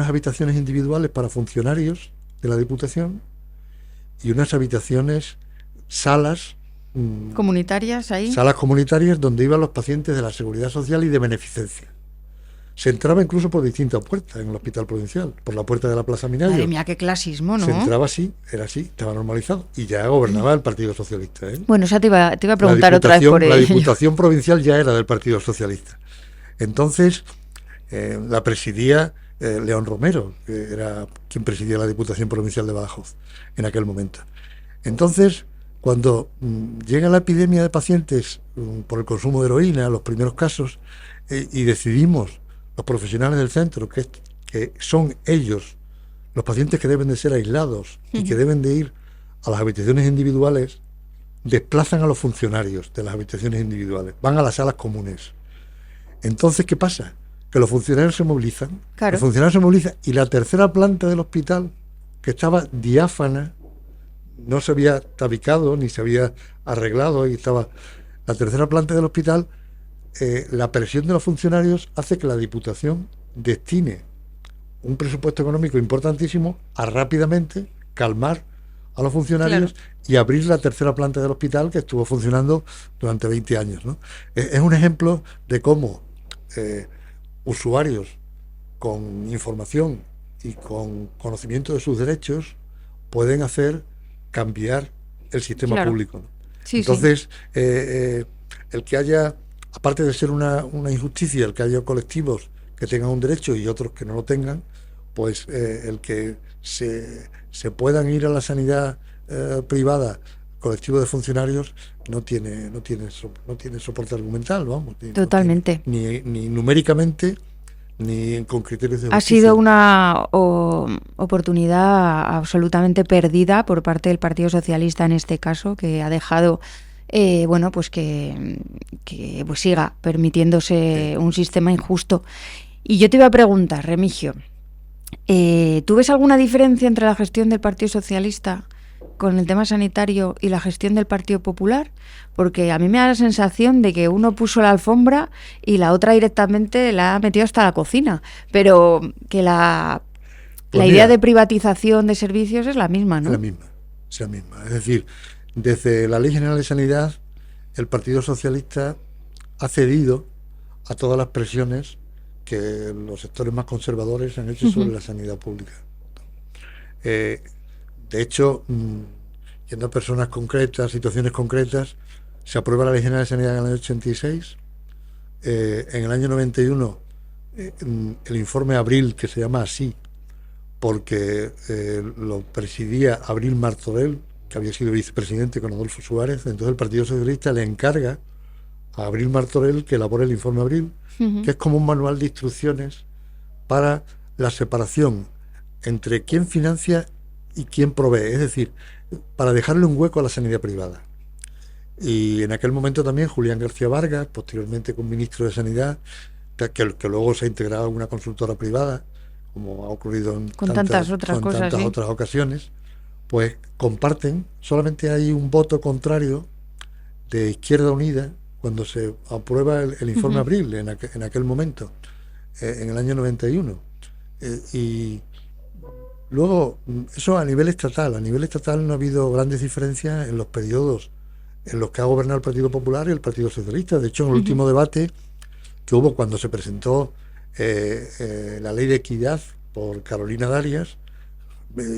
habitaciones individuales para funcionarios de la Diputación y unas salas comunitarias ahí. Salas comunitarias donde iban los pacientes de la Seguridad Social y de beneficencia. Se entraba incluso por distintas puertas en el hospital provincial, por la puerta de la Plaza Minayo. Madre mía, qué clasismo, ¿no? Se entraba así, era así, estaba normalizado y ya gobernaba el Partido Socialista. Bueno, te iba a preguntar otra vez por ello. La Diputación Provincial ya era del Partido Socialista. Entonces, la presidía León Romero, que era quien presidía la Diputación Provincial de Badajoz en aquel momento. Entonces, cuando llega la epidemia de pacientes por el consumo de heroína, los primeros casos, y decidimos, los profesionales del centro, que son ellos los pacientes que deben de ser aislados y que deben de ir a las habitaciones individuales, desplazan a los funcionarios de las habitaciones individuales, van a las salas comunes. Entonces, ¿qué pasa? Que los funcionarios se movilizan, y la tercera planta del hospital, que estaba diáfana, no se había tabicado ni se había arreglado, y estaba la tercera planta del hospital, la presión de los funcionarios hace que la Diputación destine un presupuesto económico importantísimo a rápidamente calmar a los funcionarios y abrir la tercera planta del hospital, que estuvo funcionando durante 20 años, ¿no? Es un ejemplo de cómo usuarios con información y con conocimiento de sus derechos pueden hacer cambiar el sistema público, ¿no? Entonces, el que haya, aparte de ser una injusticia, el que haya colectivos que tengan un derecho y otros que no lo tengan, pues el que se puedan ir a la sanidad privada, colectivo de funcionarios, no tiene soporte argumental, vamos. Totalmente. Ni numéricamente, ni con criterios de justicia. Ha sido una oportunidad absolutamente perdida por parte del Partido Socialista en este caso, que ha dejado pues que pues siga permitiéndose un sistema injusto. Y yo te iba a preguntar, Remigio, ¿tú ves alguna diferencia entre la gestión del Partido Socialista con el tema sanitario y la gestión del Partido Popular? Porque a mí me da la sensación de que uno puso la alfombra y la otra directamente la ha metido hasta la cocina, pero que la idea de privatización de servicios es la misma, ¿no? La misma. sea misma. Es decir, desde la Ley General de Sanidad, el Partido Socialista ha cedido a todas las presiones que los sectores más conservadores han hecho sobre la sanidad pública. De hecho, yendo a personas concretas, situaciones concretas, se aprueba la Ley General de Sanidad en el año 86. En el año 91, el informe Abril, que se llama así, porque lo presidía Abril Martorell, que había sido vicepresidente con Adolfo Suárez. Entonces el Partido Socialista le encarga a Abril Martorell que elabore el informe Abril, que es como un manual de instrucciones para la separación entre quién financia y quién provee, es decir, para dejarle un hueco a la sanidad privada. Y en aquel momento también Julián García Vargas, posteriormente como ministro de Sanidad, que luego se ha integrado en una consultora privada, como ha ocurrido en tantas otras ocasiones, pues comparten. Solamente hay un voto contrario de Izquierda Unida cuando se aprueba el informe Abril en aquel momento, en el año 91. Y luego, eso a nivel estatal. A nivel estatal no ha habido grandes diferencias en los periodos en los que ha gobernado el Partido Popular y el Partido Socialista. De hecho, en el último debate que hubo cuando se presentó la Ley de Equidad por Carolina Darias,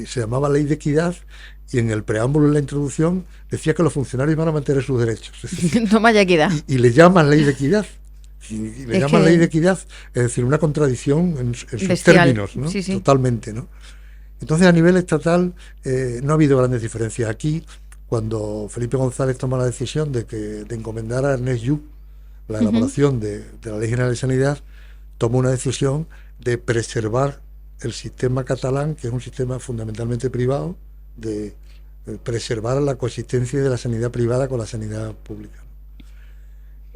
se llamaba Ley de Equidad, y en el preámbulo, en la introducción, decía que los funcionarios van a mantener sus derechos. Es decir, toma ya equidad. Y le llaman Ley de Equidad. Y le llaman Ley de Equidad, es decir, una contradicción en sus términos, ¿no? Sí, sí. Totalmente, ¿no? Entonces, a nivel estatal, no ha habido grandes diferencias. Aquí, cuando Felipe González toma la decisión de encomendar a Ernest Lluch la elaboración de la Ley General de Sanidad, toma una decisión de preservar el sistema catalán, que es un sistema fundamentalmente privado, de preservar la coexistencia de la sanidad privada con la sanidad pública.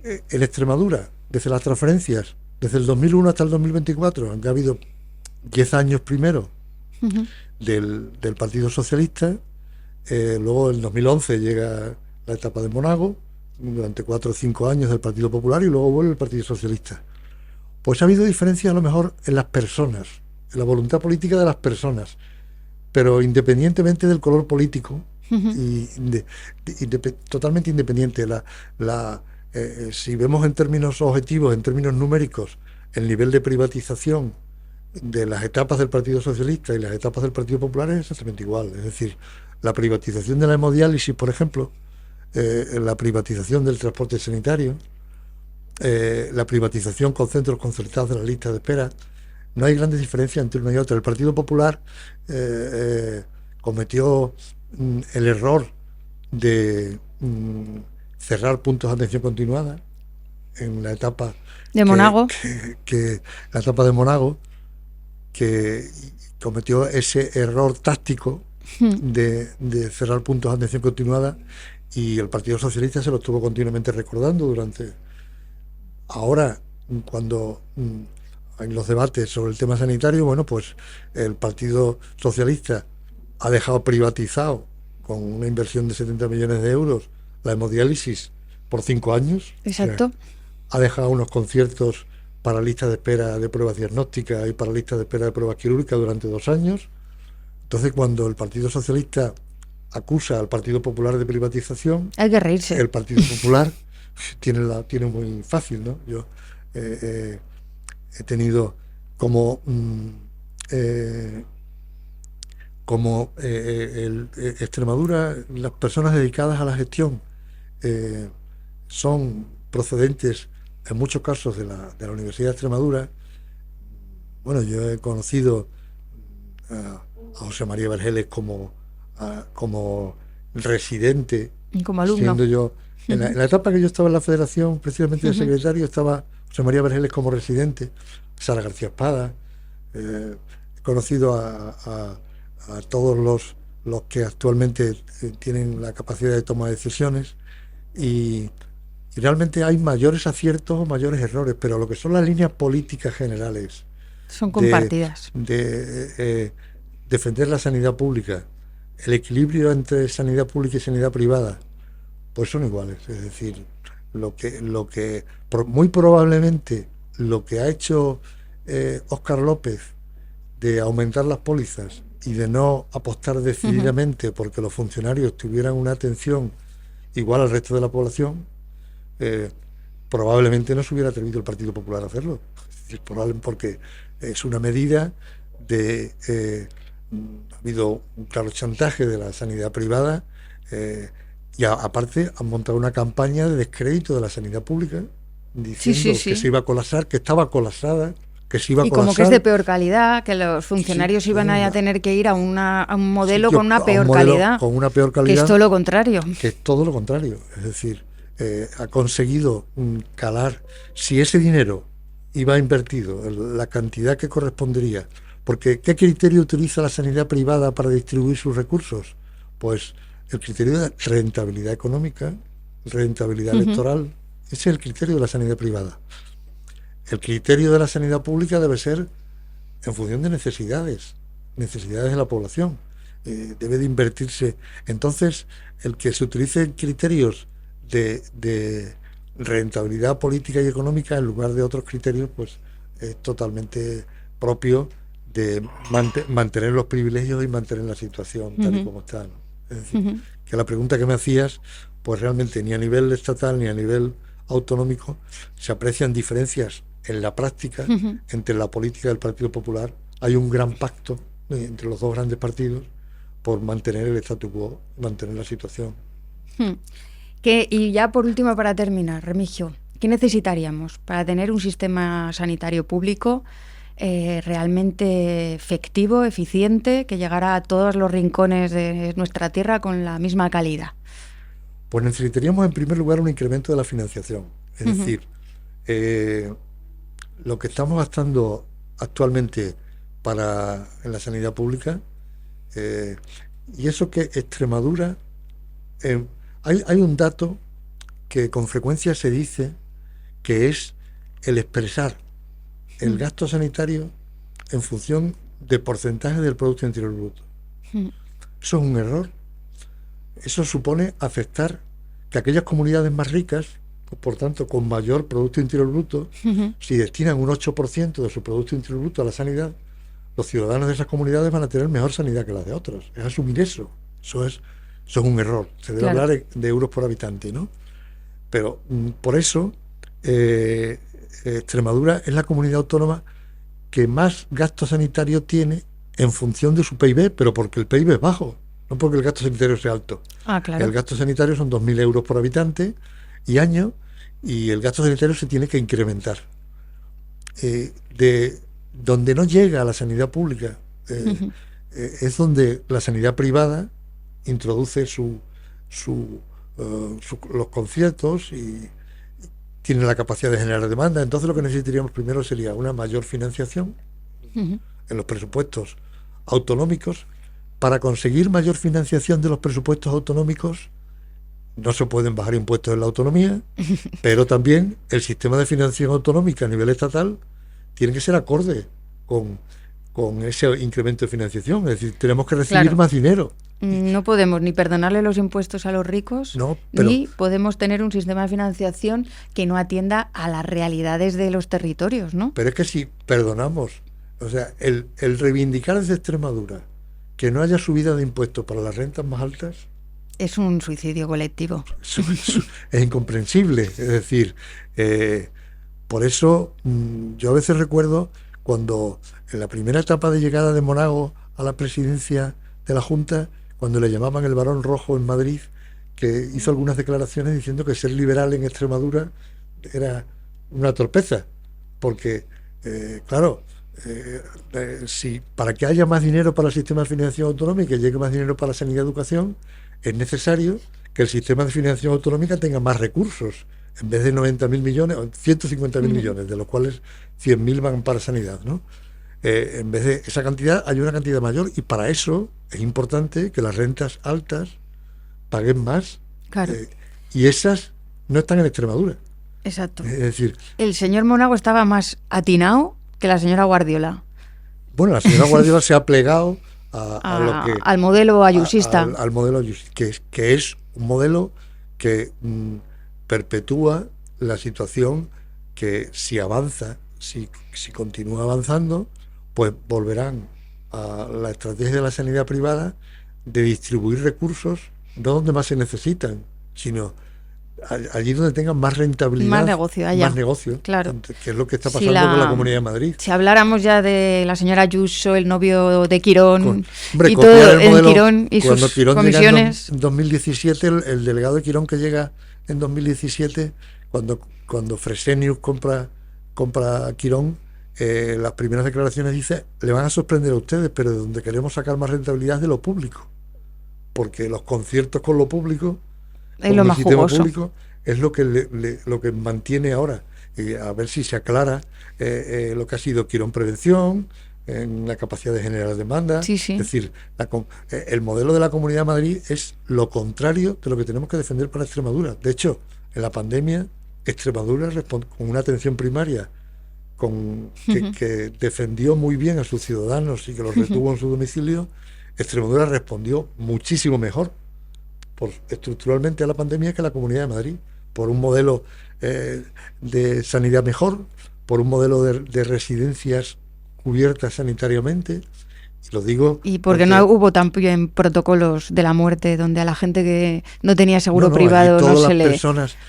En Extremadura, desde las transferencias, desde el 2001 hasta el 2024, aunque ha habido 10 años primero del Partido Socialista, luego en 2011 llega la etapa de Monago, durante 4 o 5 años del Partido Popular, y luego vuelve el Partido Socialista. Pues ha habido diferencias a lo mejor en las personas, en la voluntad política de las personas, pero independientemente del color político, y totalmente independiente. Si vemos en términos objetivos, en términos numéricos, el nivel de privatización de las etapas del Partido Socialista y las etapas del Partido Popular es exactamente igual. Es decir, la privatización de la hemodiálisis, por ejemplo, la privatización del transporte sanitario, la privatización con centros concertados de la lista de espera, no hay grandes diferencias entre una y otra. El Partido Popular cometió el error de cerrar puntos de atención continuada en la etapa de Monago, la etapa de Monago, que cometió ese error táctico de cerrar puntos de atención continuada, y el Partido Socialista se lo estuvo continuamente recordando durante. Ahora, cuando en los debates sobre el tema sanitario, bueno, pues el Partido Socialista ha dejado privatizado con una inversión de 70 millones de euros la hemodiálisis por 5 años. Exacto. Ha dejado unos conciertos para listas de espera de pruebas diagnósticas y para listas de espera de pruebas quirúrgicas durante 2 años. Entonces, cuando el Partido Socialista acusa al Partido Popular de privatización, hay que reírse. El Partido Popular tiene muy fácil, ¿no? Yo he tenido como Extremadura, las personas dedicadas a la gestión son procedentes en muchos casos de la Universidad de Extremadura. Bueno, yo he conocido a José María Vergeles como residente, y como alumno. Siendo yo, en la etapa que yo estaba en la Federación, precisamente de secretario, estaba José María Vergeles como residente, Sara García Espada. He conocido a todos los que actualmente tienen la capacidad de toma de decisiones, y realmente hay mayores aciertos o mayores errores, pero lo que son las líneas políticas generales son compartidas. De defender la sanidad pública, el equilibrio entre sanidad pública y sanidad privada, pues son iguales. Es decir, muy probablemente lo que ha hecho Óscar López de aumentar las pólizas y de no apostar decididamente porque los funcionarios tuvieran una atención igual al resto de la población, probablemente no se hubiera atrevido el Partido Popular a hacerlo. Es decir, probablemente porque es una medida de... ha habido un claro chantaje de la sanidad privada, y aparte han montado una campaña de descrédito de la sanidad pública, diciendo que se iba a colapsar, que estaba colapsada, que se iba a y colapsar. Como que es de peor calidad, que los funcionarios iban a tener que ir a un modelo con una peor calidad. Con una peor calidad. Que es todo lo contrario. Que es todo lo contrario. Es decir, ha conseguido calar. Si ese dinero iba invertido, la cantidad que correspondería, porque ¿qué criterio utiliza la sanidad privada para distribuir sus recursos? Pues el criterio de rentabilidad económica, rentabilidad electoral. Ese es el criterio de la sanidad privada. El criterio de la sanidad pública debe ser en función de necesidades de la población. Debe de invertirse. Entonces, el que se utilicen criterios de rentabilidad política y económica en lugar de otros criterios, pues es totalmente propio de mantener los privilegios y mantener la situación tal y como está, ¿no? Es decir, que la pregunta que me hacías, pues realmente ni a nivel estatal ni a nivel autonómico se aprecian diferencias en la práctica entre la política del Partido Popular. Hay un gran pacto entre los dos grandes partidos por mantener el statu quo, mantener la situación. Y ya por último, para terminar, Remigio, ¿qué necesitaríamos para tener un sistema sanitario público realmente efectivo, eficiente, que llegara a todos los rincones de nuestra tierra con la misma calidad? Pues necesitaríamos en primer lugar un incremento de la financiación. Es decir, lo que estamos gastando actualmente en la sanidad pública, y eso que Extremadura, hay un dato que con frecuencia se dice, que es el expresar el gasto sanitario en función de porcentaje del Producto Interior Bruto. Eso es un error. Eso supone afectar que aquellas comunidades más ricas, por tanto con mayor Producto Interior Bruto, si destinan un 8% de su Producto Interior Bruto a la sanidad, los ciudadanos de esas comunidades van a tener mejor sanidad que las de otras. Es asumir eso. Eso es un error. Se debe hablar de euros por habitante, ¿no? Pero por eso Extremadura es la comunidad autónoma que más gasto sanitario tiene en función de su PIB, pero porque el PIB es bajo, no porque el gasto sanitario sea alto. Claro. El gasto sanitario son 2.000 euros por habitante y año, y el gasto sanitario se tiene que incrementar. De donde no llega a la sanidad pública, es donde la sanidad privada introduce los conciertos y tiene la capacidad de generar demanda. Entonces lo que necesitaríamos primero sería una mayor financiación en los presupuestos autonómicos. Para conseguir mayor financiación de los presupuestos autonómicos no se pueden bajar impuestos en la autonomía, pero también el sistema de financiación autonómica a nivel estatal tiene que ser acorde con ese incremento de financiación. Es decir, tenemos que recibir más dinero. No podemos ni perdonarle los impuestos a los ricos, ni podemos tener un sistema de financiación que no atienda a las realidades de los territorios, ¿no? Pero es que si perdonamos, o sea, el reivindicar desde Extremadura que no haya subida de impuestos para las rentas más altas es un suicidio colectivo. Es incomprensible. Es decir, por eso yo a veces recuerdo cuando en la primera etapa de llegada de Monago a la presidencia de la Junta, cuando le llamaban el Barón Rojo en Madrid, que hizo algunas declaraciones diciendo que ser liberal en Extremadura era una torpeza, porque, claro, si para que haya más dinero para el sistema de financiación autonómica y llegue más dinero para la sanidad y educación, es necesario que el sistema de financiación autonómica tenga más recursos. En vez de 90.000 millones, 150.000 millones, de los cuales 100.000 van para sanidad, ¿no? En vez de esa cantidad, hay una cantidad mayor, y para eso es importante que las rentas altas paguen más. Claro. Y esas no están en Extremadura. Exacto. Es decir, el señor Monago estaba más atinado que la señora Guardiola. Bueno, la señora Guardiola se ha plegado a lo que... Al modelo ayusista. Al modelo ayusista, que es un modelo que perpetúa la situación que si avanza, si continúa avanzando, pues volverán a la estrategia de la sanidad privada de distribuir recursos no donde más se necesitan, sino allí donde tengan más rentabilidad, más negocio, allá. Más negocio, claro. Que es lo que está pasando con la Comunidad de Madrid. Si habláramos ya de la señora Ayuso, el novio de Quirón, hombre, y todo el modelo, Quirón y sus Quirón comisiones. En 2017, el delegado de Quirón que llega en 2017, cuando Fresenius compra a Quirón, las primeras declaraciones dice: le van a sorprender a ustedes, pero de donde queremos sacar más rentabilidad es de lo público, porque los conciertos con lo público, es lo más jugoso. Público, es lo que lo que mantiene ahora. Y a ver si se aclara lo que ha sido Quirón Prevención, en la capacidad de generar demanda. Sí, sí. Es decir, el modelo de la Comunidad de Madrid es lo contrario de lo que tenemos que defender para Extremadura. De hecho, en la pandemia, Extremadura responde con una atención primaria que defendió muy bien a sus ciudadanos y que los retuvo en su domicilio. Extremadura respondió muchísimo mejor estructuralmente a la pandemia que la Comunidad de Madrid, por un modelo de sanidad mejor, por un modelo de residencias cubiertas sanitariamente. Y lo digo y porque no hubo también protocolos de la muerte donde a la gente que no tenía seguro privado no se le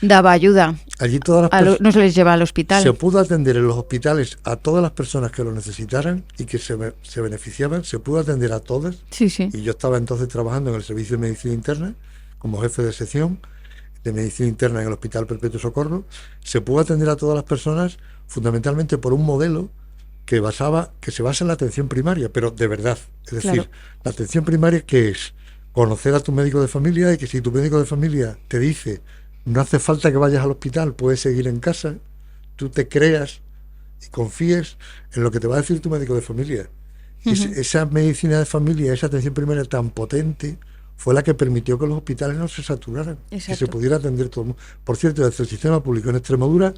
daba ayuda, allí todas las no se les lleva al hospital. Se pudo atender en los hospitales a todas las personas que lo necesitaran y que se beneficiaban, se pudo atender a todas. Sí, sí. Y yo estaba entonces trabajando en el Servicio de Medicina Interna como jefe de sección de Medicina Interna en el Hospital Perpetuo Socorro. Se pudo atender a todas las personas fundamentalmente por un modelo que se basa en la atención primaria, pero de verdad. Es decir, claro, la atención primaria, ¿qué es? Conocer a tu médico de familia, y que si tu médico de familia te dice no hace falta que vayas al hospital, puedes seguir en casa, tú te creas y confíes en lo que te va a decir tu médico de familia. Esa medicina de familia, esa atención primaria tan potente, fue la que permitió que los hospitales no se saturaran. Exacto. Que se pudiera atender todo el mundo. Por cierto, desde el sistema público en Extremadura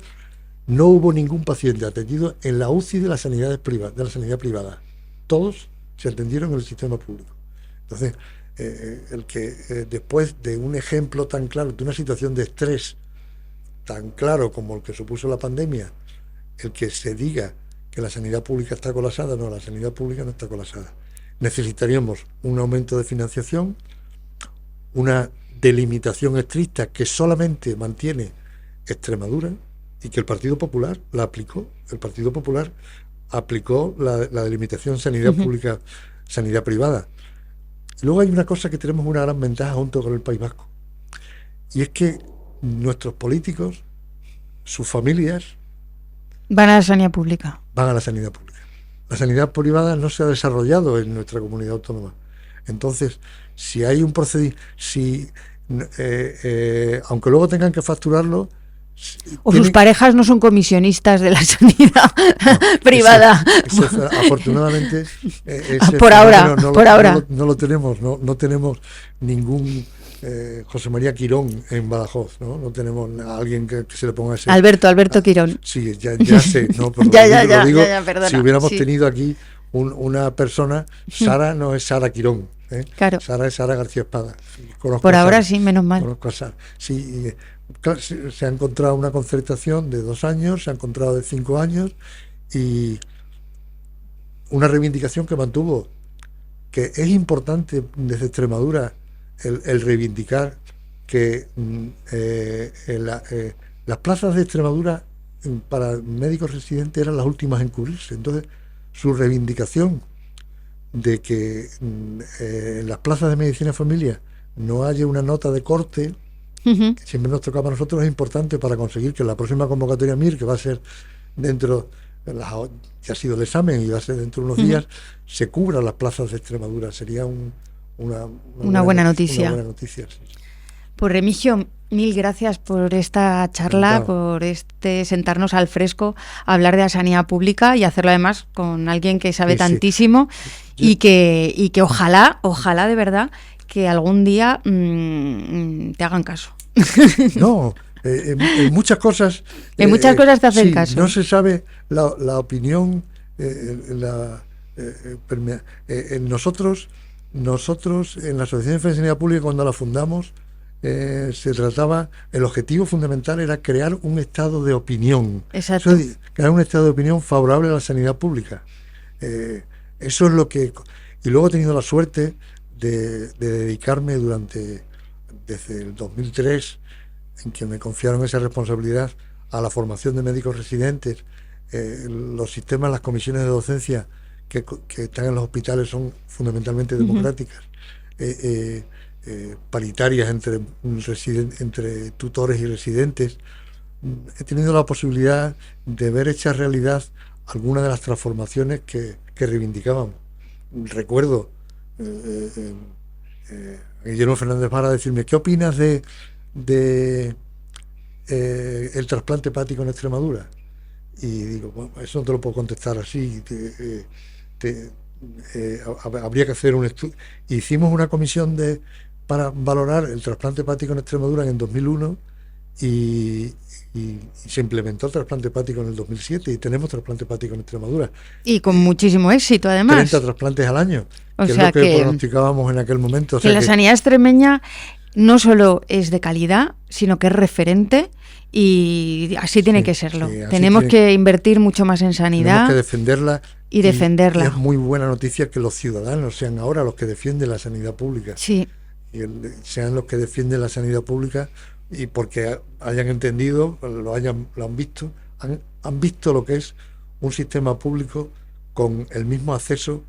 no hubo ningún paciente atendido en la UCI de la sanidad privada. Todos se atendieron en el sistema público. Entonces, después de un ejemplo tan claro, de una situación de estrés tan claro como el que supuso la pandemia, el que se diga que la sanidad pública está colapsada, no, la sanidad pública no está colapsada. Necesitaríamos un aumento de financiación, una delimitación estricta que solamente mantiene Extremadura, y que el Partido Popular la aplicó. El Partido Popular aplicó la delimitación sanidad pública, sanidad privada. Y luego hay una cosa que tenemos una gran ventaja junto con el País Vasco, y es que nuestros políticos, sus familias, van a la sanidad pública. Van a la sanidad pública. La sanidad privada no se ha desarrollado en nuestra comunidad autónoma. Entonces, si hay un procedimiento, aunque luego tengan que facturarlo, o sus parejas no son comisionistas de la sanidad privada. Afortunadamente, por ahora no lo tenemos, no tenemos ningún José María Quirón en Badajoz, no tenemos a alguien que se le ponga ese. Alberto Quirón. Sí, ya sé, no, pero lo digo, si hubiéramos tenido aquí una persona, Sara no es Sara Quirón. Claro. Sara es Sara García Espada. Por ahora sí, menos mal. Conozco a Sara. Sí, se ha encontrado una concertación de 2 años, se ha encontrado de 5 años, y una reivindicación que mantuvo, que es importante desde Extremadura el reivindicar que las plazas de Extremadura para médicos residentes eran las últimas en cubrirse. Entonces, su reivindicación de que en las plazas de medicina de familia no haya una nota de corte, que siempre nos tocaba a nosotros, es importante para conseguir que en la próxima convocatoria MIR, que va a ser dentro, ya ha sido el examen y va a ser dentro de unos días, se cubran las plazas de Extremadura. Sería una buena noticia. Una buena noticia, sí. Pues Remigio, mil gracias por esta charla, Encantado. por sentarnos al fresco, a hablar de la sanidad pública y hacerlo además con alguien que sabe tantísimo. Y que ojalá de verdad que algún día te hagan caso. No, en muchas cosas. En muchas cosas te hacen caso. No se sabe la opinión. Nosotros en la Asociación de Defensa de Sanidad Pública, cuando la fundamos, se trataba, el objetivo fundamental era crear un estado de opinión. Exacto. Crear un estado de opinión favorable a la sanidad pública. Eso es lo que... Y luego he tenido la suerte de dedicarme desde el 2003, en que me confiaron esa responsabilidad, a la formación de médicos residentes. Los sistemas, las comisiones de docencia que están en los hospitales son fundamentalmente democráticas, paritarias entre tutores y residentes. He tenido la posibilidad de ver hechas realidad algunas de las transformaciones que reivindicábamos. Recuerdo a Guillermo Fernández Vara decirme: ¿qué opinas de el trasplante hepático en Extremadura? Y digo, bueno, eso no te lo puedo contestar así. Habría que hacer un estudio. Hicimos una comisión para valorar el trasplante hepático en Extremadura en 2001 y se implementó el trasplante hepático en el 2007 y tenemos trasplante hepático en Extremadura. Y con muchísimo éxito, además. 30 trasplantes al año, O que sea es lo que pronosticábamos en aquel momento. O que sea la sanidad extremeña no solo es de calidad, sino que es referente, y así tiene que serlo. Sí, tenemos que invertir mucho más en sanidad. Tenemos que defenderla. Y defenderla. Y es muy buena noticia que los ciudadanos sean ahora los que defienden la sanidad pública. Sí. Y sean los que defienden la sanidad pública, y porque hayan entendido, lo han visto, han visto lo que es un sistema público con el mismo acceso.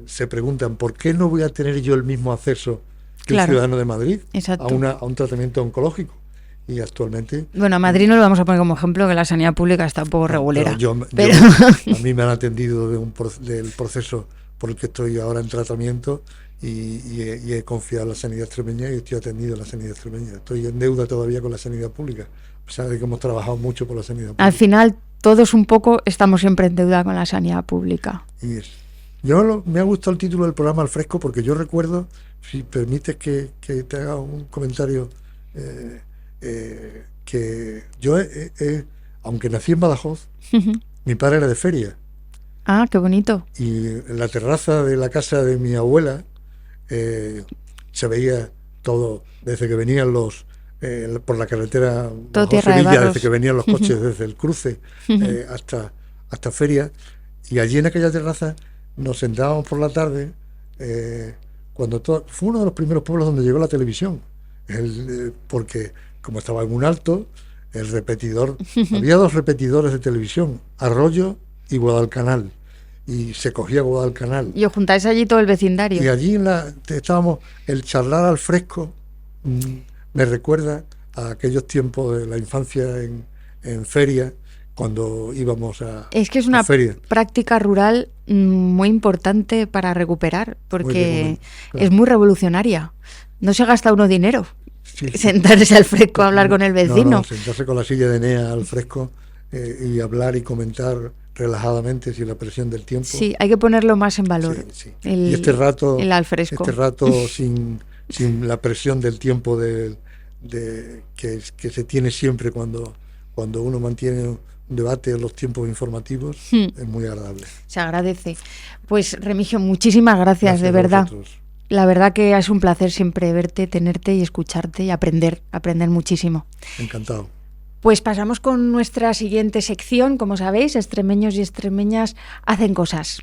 Se preguntan, ¿por qué no voy a tener yo el mismo acceso que un ciudadano de Madrid a un tratamiento oncológico? Y actualmente... Bueno, a Madrid no lo vamos a poner como ejemplo, que la sanidad pública está un poco regulera. Pero a mí me han atendido del proceso por el que estoy ahora en tratamiento, y he confiado en la sanidad extremeña y estoy atendido en la sanidad extremeña. Estoy en deuda todavía con la sanidad pública, a pesar de que hemos trabajado mucho por la sanidad pública. Al final, todos un poco estamos siempre en deuda con la sanidad pública. Me ha gustado el título del programa Al Fresco, porque yo recuerdo, si permites que te haga un comentario, que yo, aunque nací en Badajoz, mi padre era de Feria. Ah, qué bonito. Y en la terraza de la casa de mi abuela se veía todo, desde que venían por la carretera Sevilla, desde que venían los coches desde el cruce hasta Feria. Y allí en aquella terraza nos sentábamos por la tarde, fue uno de los primeros pueblos donde llegó la televisión, porque como estaba en un alto, el repetidor, había dos repetidores de televisión, Arroyo y Guadalcanal, y se cogía Guadalcanal. Y os juntáis allí todo el vecindario. Y allí estábamos, el charlar al fresco me recuerda a aquellos tiempos de la infancia en Feria, cuando íbamos a Es que es una feria. Práctica rural muy importante para recuperar, porque es muy revolucionaria. No se gasta uno dinero. Sí. Sentarse al fresco a hablar con el vecino. No, sentarse con la silla de Enea al fresco y hablar y comentar relajadamente, sin la presión del tiempo. Sí, hay que ponerlo más en valor. Sí. Y este rato, al fresco. Este rato sin la presión del tiempo que se tiene siempre cuando uno mantiene un debate en los tiempos informativos, es muy agradable. Se agradece. Pues Remigio, muchísimas gracias de verdad. La verdad que es un placer siempre verte, tenerte y escucharte y aprender muchísimo. Encantado. Pues pasamos con nuestra siguiente sección. Como sabéis, extremeños y extremeñas hacen cosas.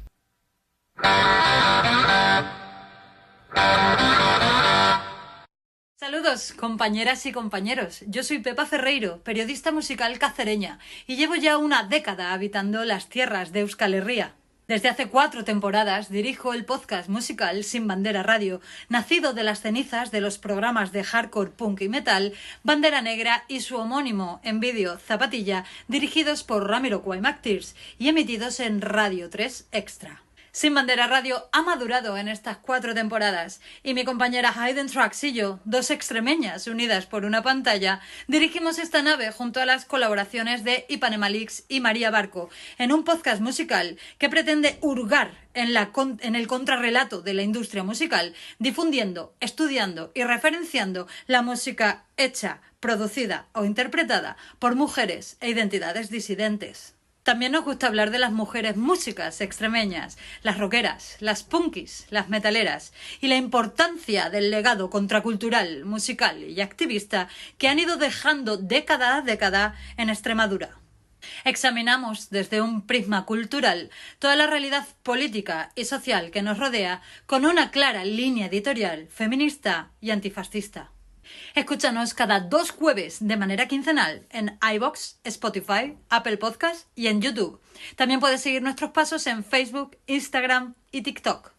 Saludos, compañeras y compañeros. Yo soy Pepa Ferreiro, periodista musical cacereña, y llevo ya una década habitando las tierras de Euskal Herria. Desde hace 4 temporadas dirijo el podcast musical Sin Bandera Radio, nacido de las cenizas de los programas de hardcore, punk y metal Bandera Negra y su homónimo en vídeo Zapatilla, dirigidos por Ramiro Cuaimactirs y emitidos en Radio 3 Extra. Sin Bandera Radio ha madurado en estas 4 temporadas y mi compañera Hayden Trucks y yo, 2 extremeñas unidas por una pantalla, dirigimos esta nave junto a las colaboraciones de Ipanema Leaks y María Barco en un podcast musical que pretende hurgar en el contrarrelato de la industria musical, difundiendo, estudiando y referenciando la música hecha, producida o interpretada por mujeres e identidades disidentes. También nos gusta hablar de las mujeres músicas extremeñas, las rockeras, las punkis, las metaleras y la importancia del legado contracultural, musical y activista que han ido dejando década a década en Extremadura. Examinamos desde un prisma cultural toda la realidad política y social que nos rodea con una clara línea editorial feminista y antifascista. Escúchanos cada 2 jueves de manera quincenal en iVoox, Spotify, Apple Podcast y en YouTube. También puedes seguir nuestros pasos en Facebook, Instagram y TikTok.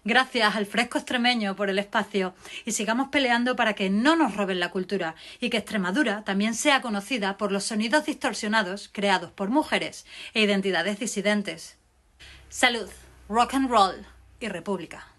Gracias al Fresco Extremeño por el espacio y sigamos peleando para que no nos roben la cultura y que Extremadura también sea conocida por los sonidos distorsionados creados por mujeres e identidades disidentes. Salud, rock and roll y república.